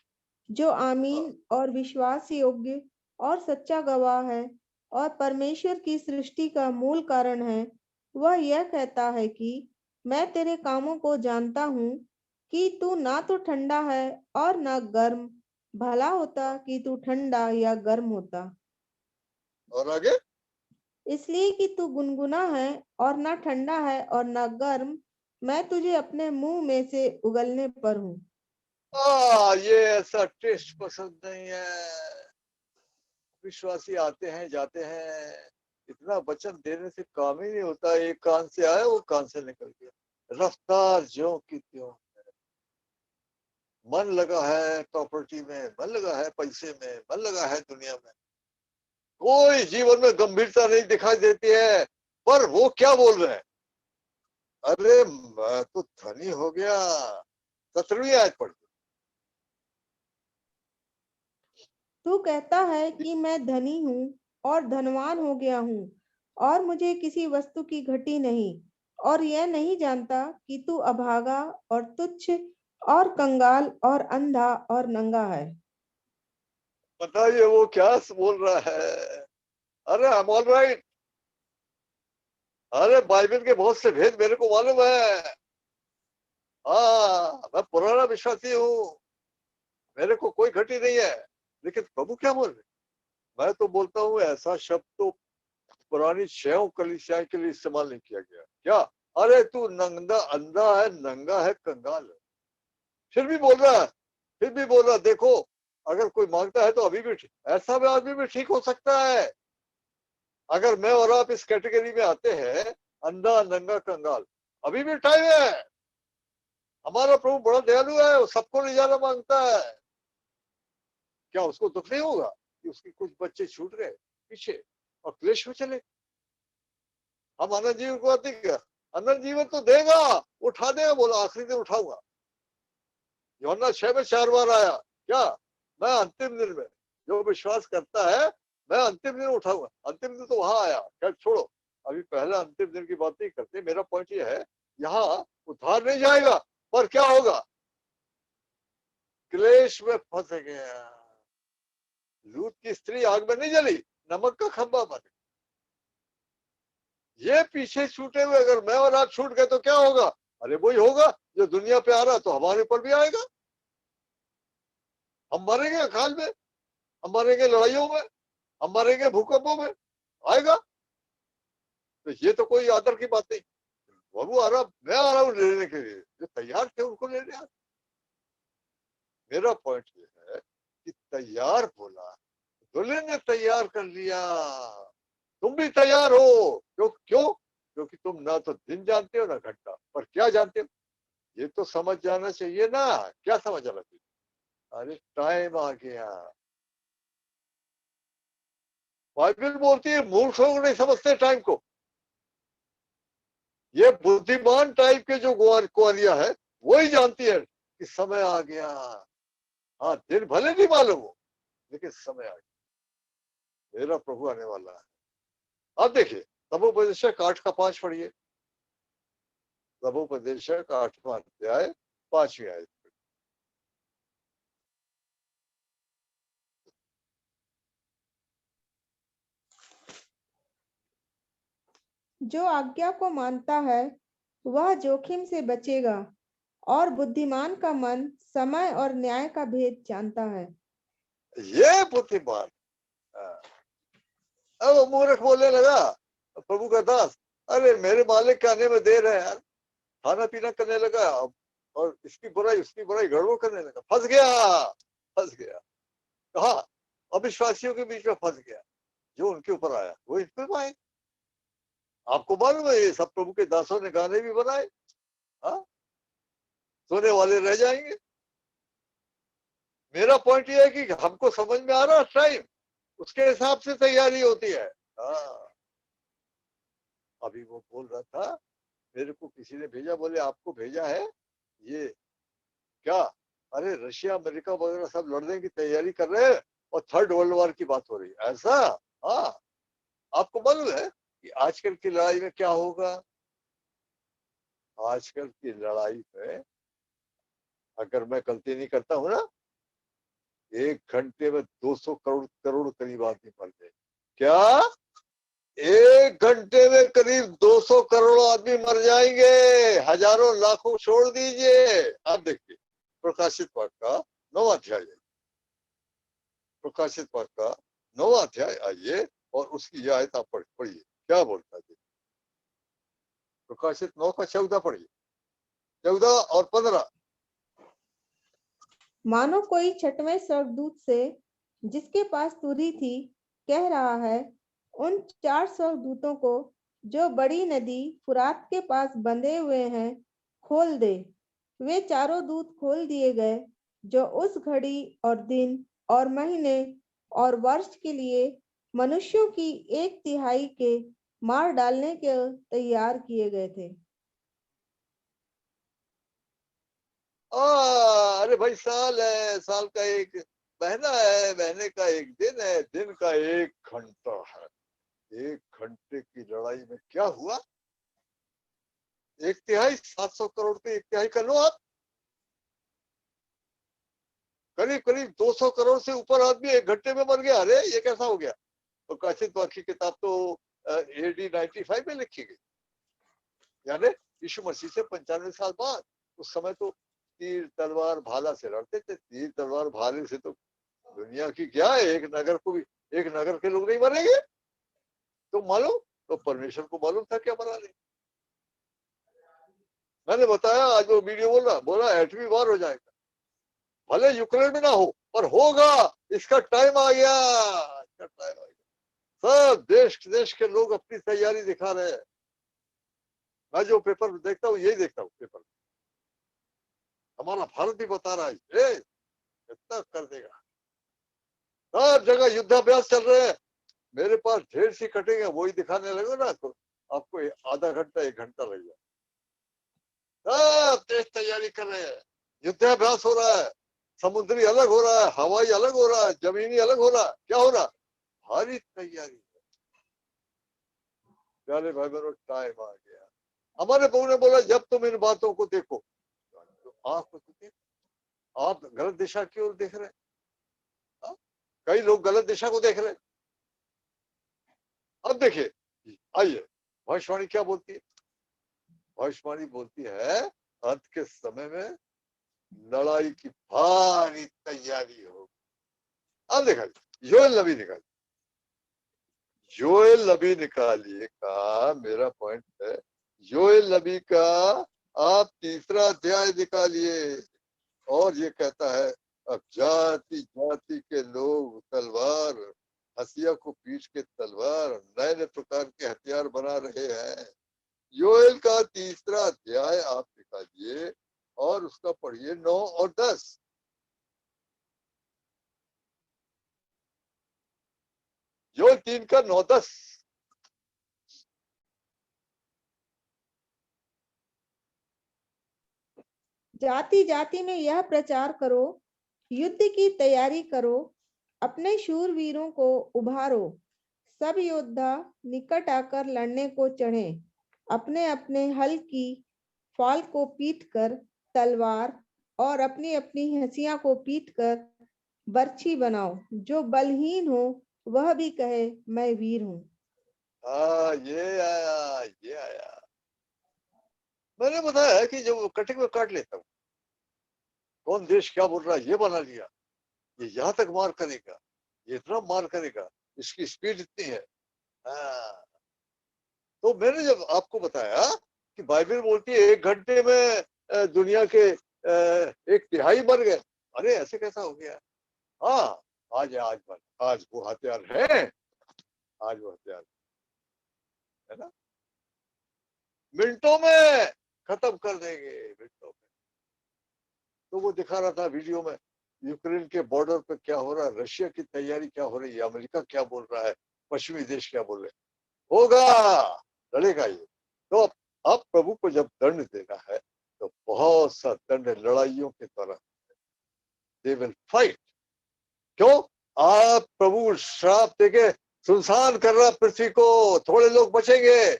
जो आमीन और विश्वास योग्य और सच्चा गवाह है और परमेश्वर की सृष्टि का मूल कारण है, वह यह कहता है कि मैं तेरे कामों को जानता हूँ कि तू ना तो ठंडा है और ना गर्म। भला होता कि तू ठंडा या गर्म होता। और आगे, इसलिए कि तू गुनगुना है और ना ठंडा है और ना गर्म, मैं तुझे अपने मुंह में से उगलने पर हूँ। ये ऐसा टेस्ट पसंद नहीं है। विश्वासी आते हैं जाते हैं, इतना वचन देने से काम ही नहीं होता। एक कान से आया वो कान से निकल गया, रफ्तार ज्यों की त्यों। मन लगा है प्रॉपर्टी में, मन लगा है पैसे में, मन लगा है दुनिया में, कोई जीवन में गंभीरता नहीं दिखाई देती है। पर वो क्या बोल रहे हैं? अरे मैं तो धनी हो गया। 17वीं आयत पढ़। तू कहता है कि मैं धनी हूँ और धनवान हो गया हूँ और मुझे किसी वस्तु की घटी नहीं, और यह नहीं जानता कि तू अभागा और तुच्छ और कंगाल और अंधा और नंगा है। बताइए वो क्या बोल रहा है? अरे आई एम ऑल राइट। अरे बाइबल के बहुत से भेद मेरे को मालूम है। हाँ, मैं पुराना विश्वासी हूँ, मेरे को कोई घटी नहीं है। लेकिन प्रभु क्या बोल रहे? मैं तो बोलता हूँ ऐसा शब्द तो पुरानी 6 कलीसियाओं के लिए इस्तेमाल नहीं किया गया। क्या? अरे तू नंगा अंधा है, नंगा है, कंगाल है, फिर भी बोल रहा है, फिर भी बोल रहा। देखो अगर कोई मांगता है तो अभी भी ऐसा भी आदमी भी ठीक हो सकता है। अगर मैं और आप इस कैटेगरी में आते हैं, अंधा नंगा कंगाल, अभी भी टाइम है। हमारा प्रभु बड़ा दयालु है, वो सबको ले जाना मांगता है। क्या उसको दुख नहीं होगा कि उसके कुछ बच्चे छूट गए पीछे और क्लेश में चले। हम अनंत जीवन को आते क्या, अनंत जीवन तो देगा, उठा देगा, बोला आखिरी दिन उठाऊंगा। यूहन्ना 6 में 4 बार आया, क्या मैं अंतिम दिन में जो विश्वास करता है मैं अंतिम दिन उठाऊंगा। अंतिम दिन तो वहां आया, क्या छोड़ो, अभी पहला अंतिम दिन की बात नहीं करते। मेरा पॉइंट ये है, यहाँ उधार नहीं जाएगा, पर क्या होगा, क्लेश में फंस गया। लूत की स्त्री आग में नहीं जली, नमक का खंभा बन। ये पीछे छूटे हुए अगर मैं और आप छूट गए तो क्या होगा, अरे वही होगा जो दुनिया पे आ रहा तो हमारे ऊपर भी आएगा। हम मरेंगे अकाल में, हम मरेंगे लड़ाइयों में, हम मरेंगे भूकंपों में, आएगा। तो ये तो कोई आदर की बात नहीं। प्रभु आ रहा, मैं आ रहा हूं लेने के लिए, जो तैयार थे उनको लेने आ। मेरा पॉइंट ये है कि तैयार बोला, दुल्हन ने तैयार कर लिया, तुम भी तैयार हो। क्यों? क्योंकि तुम ना तो दिन जानते हो ना घंटा, पर क्या जानते हो, ये तो समझ जाना चाहिए ना। क्या समझ जाना चाहिए, अरे टाइम आ गया। बाइबल बोलती है मूर्ख लोग नहीं समझते टाइम को। ये बुद्धिमान टाइप के जो कुआरियां है वही जानती है कि समय आ गया। हाँ, दिन भले नहीं मालूम हो, लेकिन समय आ गया, मेरा प्रभु आने वाला है। अब देखिए तमोपदेशक 8:5 पढ़िए। तमोपदेशक 8वां अध्याय 5वीं आयत। जो आज्ञा को मानता है वह जोखिम से बचेगा, और बुद्धिमान का मन समय और न्याय का भेद जानता है। ये बुद्धिमान। अब मूर्ख बोलने लगा, प्रभु का दास, अरे मेरे मालिक के आने में देर है यार। खाना पीना करने लगा और इसकी बुराई उसकी बुराई गड़बड़ करने लगा, फंस गया। कहा, अविश्वासियों के बीच में फंस गया। जो उनके ऊपर आया वो इस पर आए। आपको मालूम है ये सब प्रभु के दासों ने गाने भी बनाए। हाँ, सोने वाले रह जाएंगे। मेरा पॉइंट ये है कि हमको समझ में आ रहा टाइम, उसके हिसाब से तैयारी होती है। हाँ, अभी वो बोल रहा था, मेरे को किसी ने भेजा, बोले आपको भेजा है ये क्या, अरे रशिया अमेरिका वगैरह सब लड़ने की तैयारी कर रहे हैं और 3rd वर्ल्ड वॉर की बात हो रही है, ऐसा। हाँ, आपको मालूम है कि आजकल की लड़ाई में क्या होगा। आजकल की लड़ाई में अगर मैं गलती नहीं करता हूं ना, 1 घंटे में 200 करोड़ करीब आदमी मर गए। क्या 1 घंटे में करीब 200 करोड़ आदमी मर जाएंगे, हजारों लाखों छोड़ दीजिए। आप देखिए प्रकाशित वाक्य का 9वां अध्याय, प्रकाशित वाक्य का 9वां अध्याय आइए और उसकी यह आयत आप पढ़िए, क्या बोलता है। प्रकाशित 9 का 14 पढ़िए, 14 और 15। मानो कोई 6वें स्वर्गदूत से जिसके पास तुरही थी कह रहा है, उन 4 स्वर्गदूतों को जो बड़ी नदी फुरात के पास बंधे हुए हैं खोल दे। वे चारों दूत खोल दिए गए जो उस घड़ी और दिन और महीने और वर्ष के लिए मनुष्यों की 1/3 के मार डालने के तैयार किए गए थे। अरे भाई, साल है, साल का एक महीना है, महीने का एक दिन है, दिन का 1 घंटा है। 1 घंटे की लड़ाई में क्या हुआ, 1/3 700 करोड़ पे 1/3 कर लो आप, करीब करीब 200 करोड़ से ऊपर आदमी 1 घंटे में मर गया। अरे ये कैसा हो गया। प्रकाशित वाक्य किताब तो AD 95 में लिखी गई, यानी यीशु मसीह से 95 साल बाद। उस समय तो तीर तलवार भाला से लड़ते थे। तीर तलवार भाले से तो दुनिया की क्या है, एक नगर के लोग नहीं मरेंगे। तो मालूम, तो परमेश्वर को मालूम था क्या बना ले। मैंने बताया, आज वो वीडियो बोला एटमी वार हो जाएगा, भले यूक्रेन में ना हो पर होगा। इसका टाइम आ गया, इसका टाइम आ गया। सब देश के लोग अपनी तैयारी दिखा रहे हैं। मैं जो पेपर देखता हूँ यही देखता हूँ पेपर, हमारा भारत भी बता रहा है इतना कर देगा। सब जगह युद्धाभ्यास चल रहे हैं, मेरे पास ढेर सी कटिंग है, वही दिखाने लगे ना तो आपको आधा घंटा 1 घंटा लग जाए। सब देश तैयारी कर रहे हैं, युद्धाभ्यास हो रहा है, समुद्री अलग हो रहा है, हवाई अलग हो रहा है, जमीनी अलग हो रहा है, क्या हो रहा है? भारी तैयारी है। प्यारे भाई बहनों, टाइम आ गया। हमारे बहू ने बोला जब तुम इन बातों को देखो तो आंख को देखो, आप गलत दिशा की ओर देख रहे हैं। हाँ? कई लोग गलत दिशा को देख रहे हैं। अब देखिए, आइए भविष्यवाणी क्या बोलती है। भविष्यवाणी बोलती है अंत के समय में लड़ाई की भारी तैयारी हो। अब देखा योएल नबी निकालिए, योएल नबी निकालिए का मेरा पॉइंट है, योएल नबी का आप 3रा अध्याय निकालिए और ये कहता है अब जाति जाति के लोग तलवार, हसिया को पीट के तलवार, नए नए प्रकार के हथियार बना रहे हैं। योएल का 3रा अध्याय आप निकालिए और उसका पढ़िए 9 और 10। योएल 3 का 9-10। जाति जाति में यह प्रचार करो, युद्ध की तैयारी करो, अपने शूरवीरों को उभारो। सब योद्धा निकट आकर लड़ने को चढ़े, अपने अपने हल की फाल को पीटकर तलवार और अपनी अपनी हंसिया को पीटकर बर्छी बनाओ। जो बलहीन हो वह भी कहे मैं वीर हूँ। ये आया, ये आया। मैंने बताया कि जब कटिंग में काट लेता हूँ, कौन देश क्या बोल रहा है ये बना लिया, ये यहाँ तक मार करेगा, ये इतना मार करेगा, इसकी स्पीड इतनी है। तो मैंने जब आपको बताया कि बाइबल बोलती है 1 घंटे में दुनिया के 1/3 मर गए, अरे ऐसे कैसा हो गया? हाँ, आज वो हथियार है, आज वो हथियार है ना, मिनटों में खत्म कर देंगे, मिनटों में। तो वो दिखा रहा था वीडियो में यूक्रेन के बॉर्डर पे क्या हो रहा है, रशिया की तैयारी क्या हो रही है, अमेरिका क्या बोल रहा है, पश्चिमी देश क्या बोल रहे हैं। होगा, लड़ेगा ये। तो अब प्रभु को जब दंड देना है तो बहुत सा दंड लड़ाइयों की तरह, दे विल फाइट। क्यों? आप प्रभु श्राप देके सुनसान कर रहा पृथ्वी को, थोड़े लोग बचेंगे,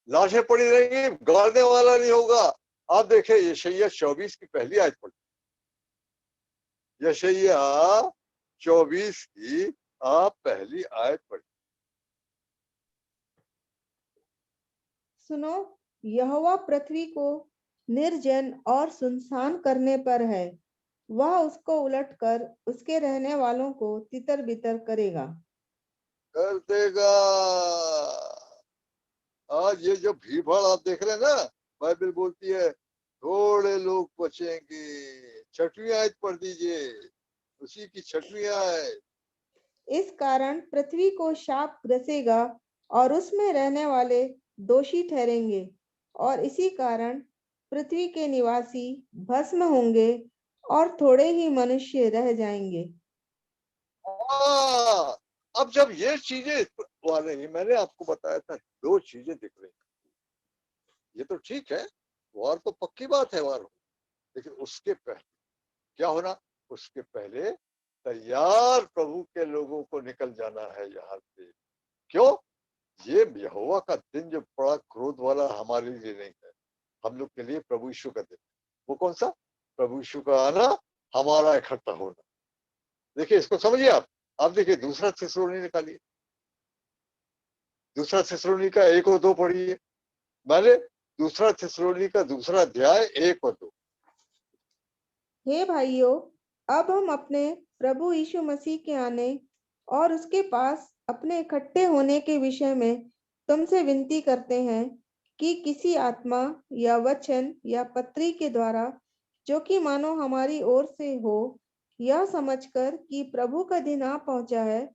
लाशें पड़ी रहेंगी, गाड़ने वाला नहीं होगा। आप देखें यशायाह 24 की पहली आयत पढ़ी, यशायाह 24 की आप पहली आयत पढ़ी। सुनो, यहोवा पृथ्वी को निर्जन और सुनसान करने पर है, वह उसको उलटकर उसके रहने वालों को तितर बितर करेगा। कर देगा। आज ये जो भीड़ भाड़ आप देख रहे हैं ना, बाइबल बोलती है थोड़े लोग बचेंगे। 6वीं आयत पढ़ दीजिए, उसी की 6वीं आयत। इस कारण पृथ्वी को शाप ग्रसेगा और उसमें रहने वाले दोषी ठहरेंगे, और इसी कारण पृथ्वी के निवासी भस्म होंगे और थोड़े ही मनुष्य रह जाएंगे। अब जब ये चीजें वाले ही, मैंने आपको बताया था 2 चीजें दिख रही, ये तो ठीक है, वार तो पक्की बात है, वार हो, लेकिन उसके पहले क्या होना? उसके पहले तैयार प्रभु के लोगों को निकल जाना है यहाँ से। क्यों? ये यहोवा का दिन जो बड़ा क्रोध वाला हमारे लिए नहीं है, हम लोग के लिए प्रभु यीशु का दिन। वो कौन सा? प्रभु यीशु का आना, हमारा इकट्ठा होना। देखिए इसको समझिए आप देखिए 2 थिस्सलुनी निकालिए, 2 थिस्सलुनी का 1 और 2 पढ़िए। मैंने 2 थिस्सलुनी का 2 अध्याय 1 और 2। हे भाइयों, अब हम अपने प्रभु यीशु मसीह के आने और उसके पास अपने इकट्ठे होने के विषय में तुमसे विनती करते हैं कि किसी आत्मा या वचन या पत्री के द्वारा, जो कि मानो हमारी ओर से हो, यह समझकर कि प्रभु का दिन आ पहुंचा है,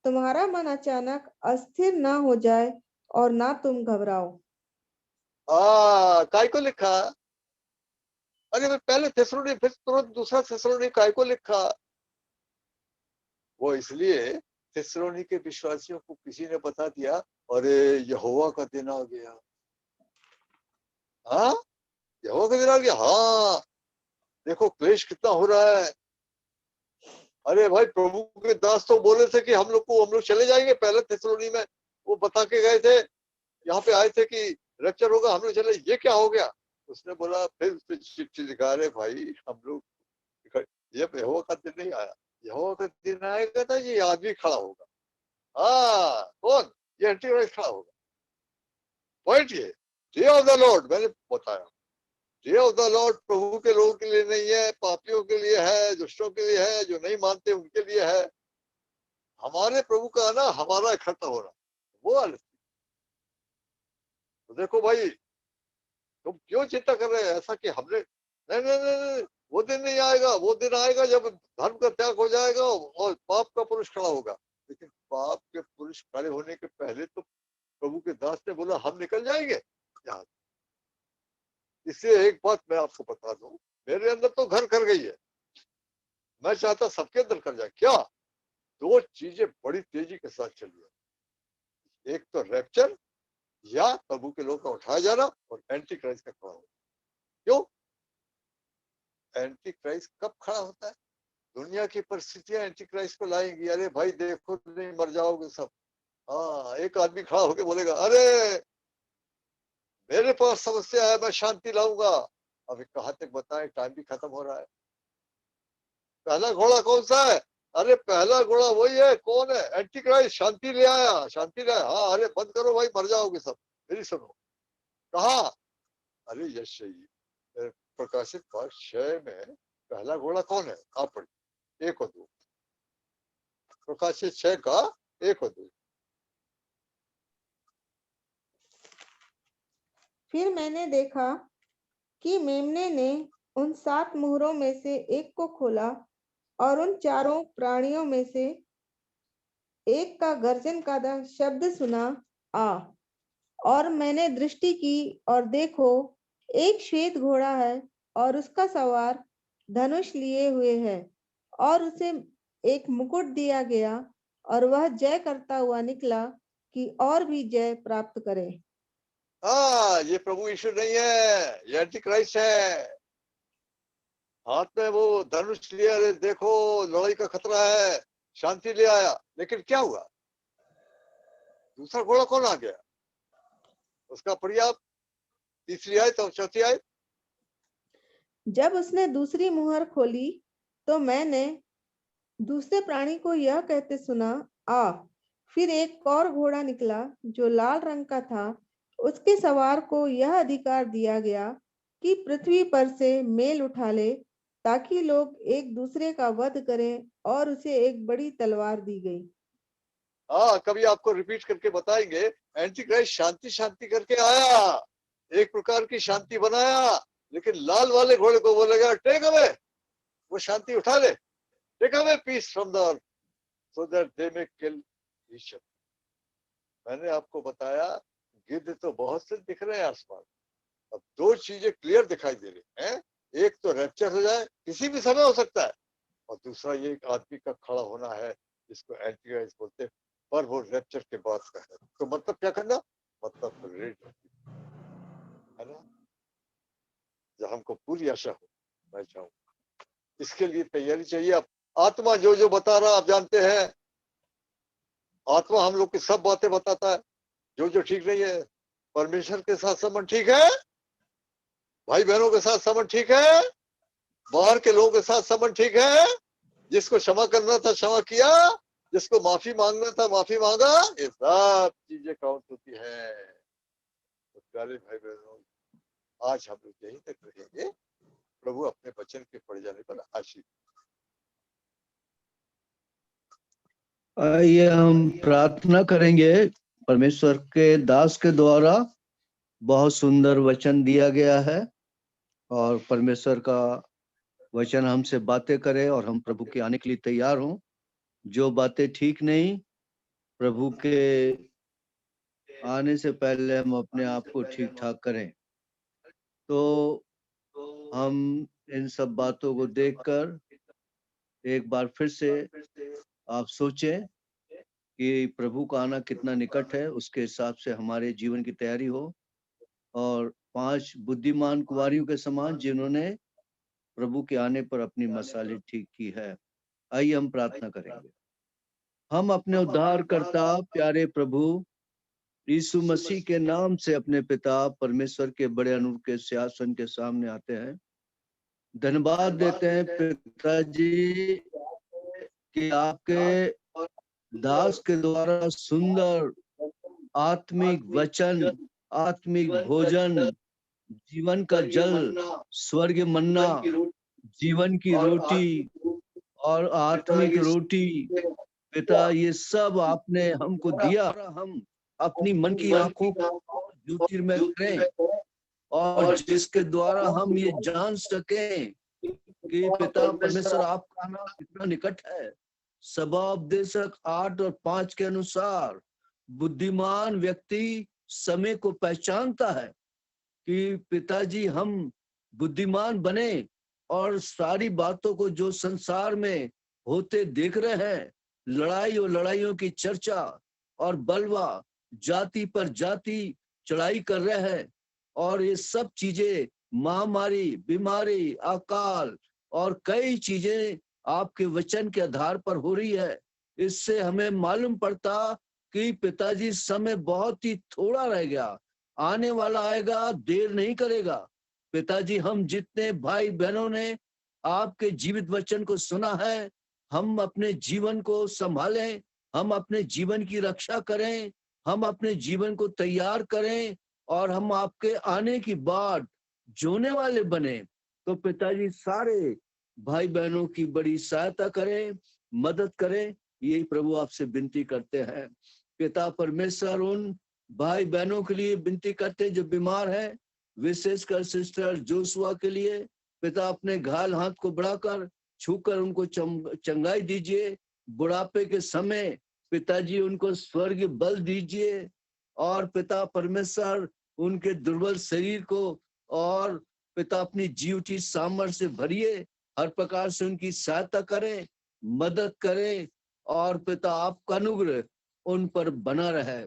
तुम्हारा मन अचानक अस्थिर ना हो जाए और ना तुम घबराओ। काय को लिखा? अरे मैं पहले थिस्सलुनी, फिर तुरंत 2 थिस्सलुनी काय को लिखा? वो इसलिए थिस्सलुनी के विश्वासियों को किसी ने बता दिया, अरे यहोवा का दिन आ गया। हाँ, यहोवा का दिन आ गया। हाँ, देखो क्लेश कितना हो रहा है। अरे भाई, प्रभु के दास तो बोले थे कि हम लोग चले जाएंगे। पहले थिस्सलुनी में वो बता के गए थे, यहाँ पे आए थे कि रैप्चर होगा, हम लोग चले। ये क्या हो गया? उसने बोला, फिर उसने चिट्ठी लिखा, रहे भाई हम लोग, ये यहोवा का दिन नहीं आया, यहोवा का दिन आएगा था, ये आदमी खड़ा होगा। हाँ, कौन? ये एंटीक्राइस्ट खड़ा होगा। पॉइंट ये, डे ऑफ द लॉर्ड मैंने बताया। डे ऑफ द लॉर्ड प्रभु के लोगों के लिए नहीं है, पापियों के लिए है, दुष्टों के लिए है, जो नहीं मानते उनके लिए है। हमारे प्रभु का आना, हमारा इकट्ठा होना, वो अलग। तो देखो भाई, तुम क्यों चिंता कर रहे हैं ऐसा कि हमने, नहीं नहीं नहीं, नहीं वो दिन नहीं आएगा। वो दिन आएगा जब धर्म का त्याग हो जाएगा और पाप का पुरुष खड़ा होगा। लेकिन पाप के पुरुष खड़े होने के पहले तो प्रभु के दास ने बोला, हम निकल जाएंगे यहाँ। इसलिए एक बात मैं आपको बता दूं, मेरे अंदर तो घर कर गई है, मैं चाहता सबके अंदर कर जाए। क्या? दो चीजें बड़ी तेजी के साथ चली है, एक तो रैप्चर या प्रभु के लोग का उठाया जाना, और एंटी क्राइस्ट का खड़ा होना। क्यों? एंटी क्राइस्ट कब खड़ा होता है? दुनिया की परिस्थितियां एंटी क्राइस्ट को लाएंगी। अरे भाई देखो, नहीं मर जाओगे सब। हाँ, एक आदमी खड़ा होकर बोलेगा, अरे मेरे पास समस्या है, मैं शांति लाऊंगा। अभी कहाँ तक बताएं, टाइम भी खत्म हो रहा है। पहला घोड़ा कौन सा है? अरे पहला घोड़ा वही है, कौन है? Anti Christ. शांति ले आया, शांति ले आया। हाँ, अरे बंद करो भाई, मर जाओगे सब। मेरी सुनो, कहा? अरे यश, प्रकाशित 5:6 में पहला घोड़ा कौन है? आप पढ़िए, 1 और 2। प्रकाशित 6 का 1 और 2। फिर मैंने देखा कि मेमने ने उन 7 मुहरों में से एक को खोला, और उन चारों प्राणियों में से एक का गर्जन का शब्द सुना, आ। और मैंने दृष्टि की, और देखो, एक श्वेत घोड़ा है, और उसका सवार धनुष लिए हुए है, और उसे एक मुकुट दिया गया, और वह जय करता हुआ निकला कि और भी जय प्राप्त करे। हाँ, ये प्रभु यीशु नहीं है, ये एंटी क्राइस्ट है। हाथ में वो धनुष लिया, अरे देखो लड़ाई का खतरा है, शांति ले आया। लेकिन क्या हुआ? दूसरा घोड़ा कौन आ गया? उसका पढ़िए आप, 3री आयत और 4थी आयत। जब उसने दूसरी मुहर खोली, तो मैंने दूसरे प्राणी को यह कहते सुना, आ। फिर एक और घोड़ा निकला जो लाल रंग का था। उसके सवार को यह अधिकार दिया गया कि पृथ्वी पर से मेल उठा ले, ताकि लोग एक दूसरे का वध करें, और उसे एक बड़ी तलवार दी गई। हाँ, कभी आपको रिपीट करके बताएंगे। एंटी क्राइस्ट शांति शांति करके आया, एक प्रकार की शांति बनाया, लेकिन लाल वाले घोड़े को बोलेगा, टेक अवे, वो शांति उठा ले, take away peace from the earth so that they may kill each other. मैंने आपको बताया, गिद्ध तो बहुत से दिख रहे हैं आसपास। अब 2 चीजें क्लियर दिखाई दे रही हैं, एक तो रैप्चर हो जाए, किसी भी समय हो सकता है, और दूसरा ये एक आदमी का खड़ा होना है, जिसको एंटी क्राइस्ट बोलते हैं, पर वो रैप्चर के बाद का है। तो मतलब क्या करना? मतलब रेड है ना, जब हमको पूरी आशा हो, मैं चाहूंगा। इसके लिए तैयारी चाहिए। अब आत्मा जो जो बता रहा, आप जानते हैं, आत्मा हम लोग की सब बातें बताता है। जो जो ठीक नहीं है, परमेश्वर के साथ संबंध ठीक है, भाई बहनों के साथ संबंध ठीक है, बाहर के लोगों के साथ संबंध ठीक है, जिसको क्षमा करना था क्षमा किया, जिसको माफी मांगना था माफी मांगा, ये सब चीजें काउंट होती है। तो प्यारे भाई बहनों, आज हम लोग यहीं तक रहेंगे। प्रभु अपने वचन के पढ़ जाने पर आशीष। आइए हम प्रार्थना करेंगे। परमेश्वर के दास के द्वारा बहुत सुंदर वचन दिया गया है, और परमेश्वर का वचन हमसे बातें करे और हम प्रभु के आने के लिए तैयार हों। जो बातें ठीक नहीं, प्रभु के आने से पहले हम अपने आप को ठीक ठाक करें। तो हम इन सब बातों को देखकर एक बार फिर से आप सोचें कि प्रभु का आना कितना निकट है, उसके हिसाब से हमारे जीवन की तैयारी हो, और 5 बुद्धिमान कुंवारियों के समान जिन्होंने प्रभु के आने पर अपनी मसाले ठीक की है। आइए हम प्रार्थना करेंगे। हम अपने उद्धारकर्ता प्यारे प्रभु यीशु मसीह के नाम से अपने पिता परमेश्वर के बड़े अनूठे सिंहासन के सामने आते हैं। धन्यवाद देते हैं पिताजी कि आपके दास के द्वारा सुंदर आत्मिक वचन, आत्मिक भोजन, जीवन का जल, स्वर्ग मन्ना, जीवन की रोटी और आत्मिक रोटी, पिता ये सब आपने हमको दिया। हम अपनी मन की आंखों को ज्योतिर्मय करें और जिसके द्वारा हम ये जान सकें कि पिता परमेश्वर आपका आना कितना निकट है। सभापदेशक 8 और 5 के अनुसार बुद्धिमान व्यक्ति समय को पहचानता है कि पिताजी हम बुद्धिमान बने और सारी बातों को जो संसार में होते देख रहे हैं, लड़ाई और लड़ाइयों की चर्चा और बलवा, जाति पर जाति चढ़ाई कर रहे हैं, और ये सब चीजें महामारी, बीमारी, अकाल और कई चीजें आपके वचन के आधार पर हो रही है। इससे हमें मालूम पड़ता कि पिताजी समय बहुत ही थोड़ा रह गया, आने वाला आएगा, देर नहीं करेगा। पिताजी हम जितने भाई बहनों ने आपके जीवित वचन को सुना है, हम अपने जीवन को संभालें, हम अपने जीवन की रक्षा करें, हम अपने जीवन को तैयार करें और हम आपके आने की बाद जोने वाले बने। तो पिताजी सारे भाई बहनों की बड़ी सहायता करें, मदद करें, यही प्रभु आपसे विनती करते हैं। पिता परमेश्वर उन भाई बहनों के लिए विनती करते हैं जो बीमार हैं, विशेषकर सिस्टर जोशुआ के लिए पिता अपने घायल हाथ को बढ़ाकर छूकर उनको चंगाई दीजिए। बुढ़ापे के समय पिताजी उनको स्वर्गीय बल दीजिए और पिता परमेश्वर उनके दुर्बल शरीर को और पिता अपनी जीवटी सामर्थ्य से भरिए, हर प्रकार से उनकी सहायता करें, मदद करें और पिता आपका अनुग्रह उन पर बना रहे।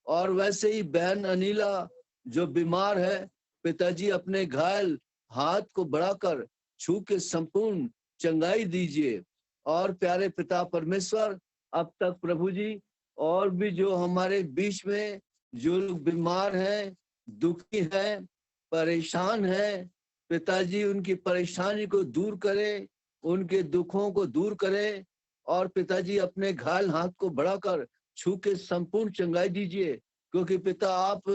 और वैसे ही बहन अनिला जो बीमार है, पिताजी अपने घायल हाथ को बढ़ाकर छू के संपूर्ण चंगाई दीजिए। और प्यारे पिता परमेश्वर, अब तक प्रभु जी और भी जो हमारे बीच में जो लोग बीमार हैं, दुखी हैं, परेशान हैं, पिताजी उनकी परेशानी को दूर करें, उनके दुखों को दूर करें और पिताजी अपने घायल हाथ को बढ़ाकर छू के संपूर्ण चंगाई दीजिए, क्योंकि पिता आप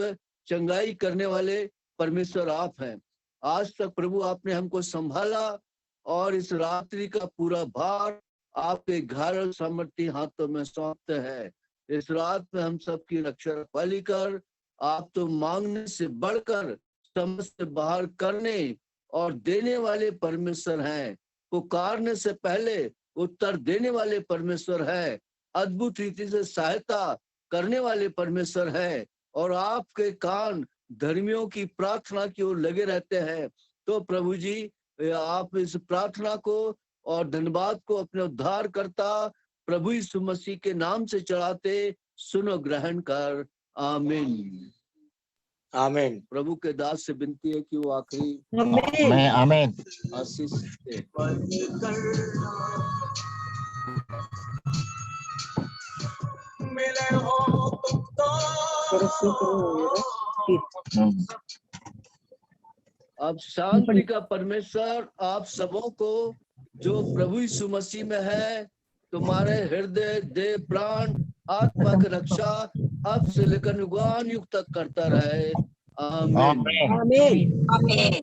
चंगाई करने वाले परमेश्वर आप हैं। आज तक प्रभु आपने हमको संभाला और इस रात्रि का पूरा भार आपके घायल सामर्थी हाथों में सौंपते हैं। इस रात में हम सबकी रक्षा पाली कर, आप तो मांगने से बढ़कर समस्त बाहर करने और देने वाले परमेश्वर हैं, पुकारने से पहले उत्तर देने वाले परमेश्वर है, अद्भुत रीति से सहायता करने वाले परमेश्वर है और आपके कान धर्मियों की प्रार्थना की ओर लगे रहते हैं। तो प्रभु जी आप इस प्रार्थना को और धन्यवाद को अपने उद्धारकर्ता प्रभु यीशु मसीह के नाम से चढ़ाते सुनो, ग्रहण कर। आमीन। आमीन। प्रभु के दास से विनती है कि वो आखिरी मैं आमीन। आशीष दे। अब शांति का परमेश्वर आप सबों को जो प्रभु यीशु मसीह में है, तुम्हारे हृदय, देह, प्राण, आत्मा की रक्षा अब से लेकर युगान युग तक करता रहे। आमीन। आमीन। आमीन।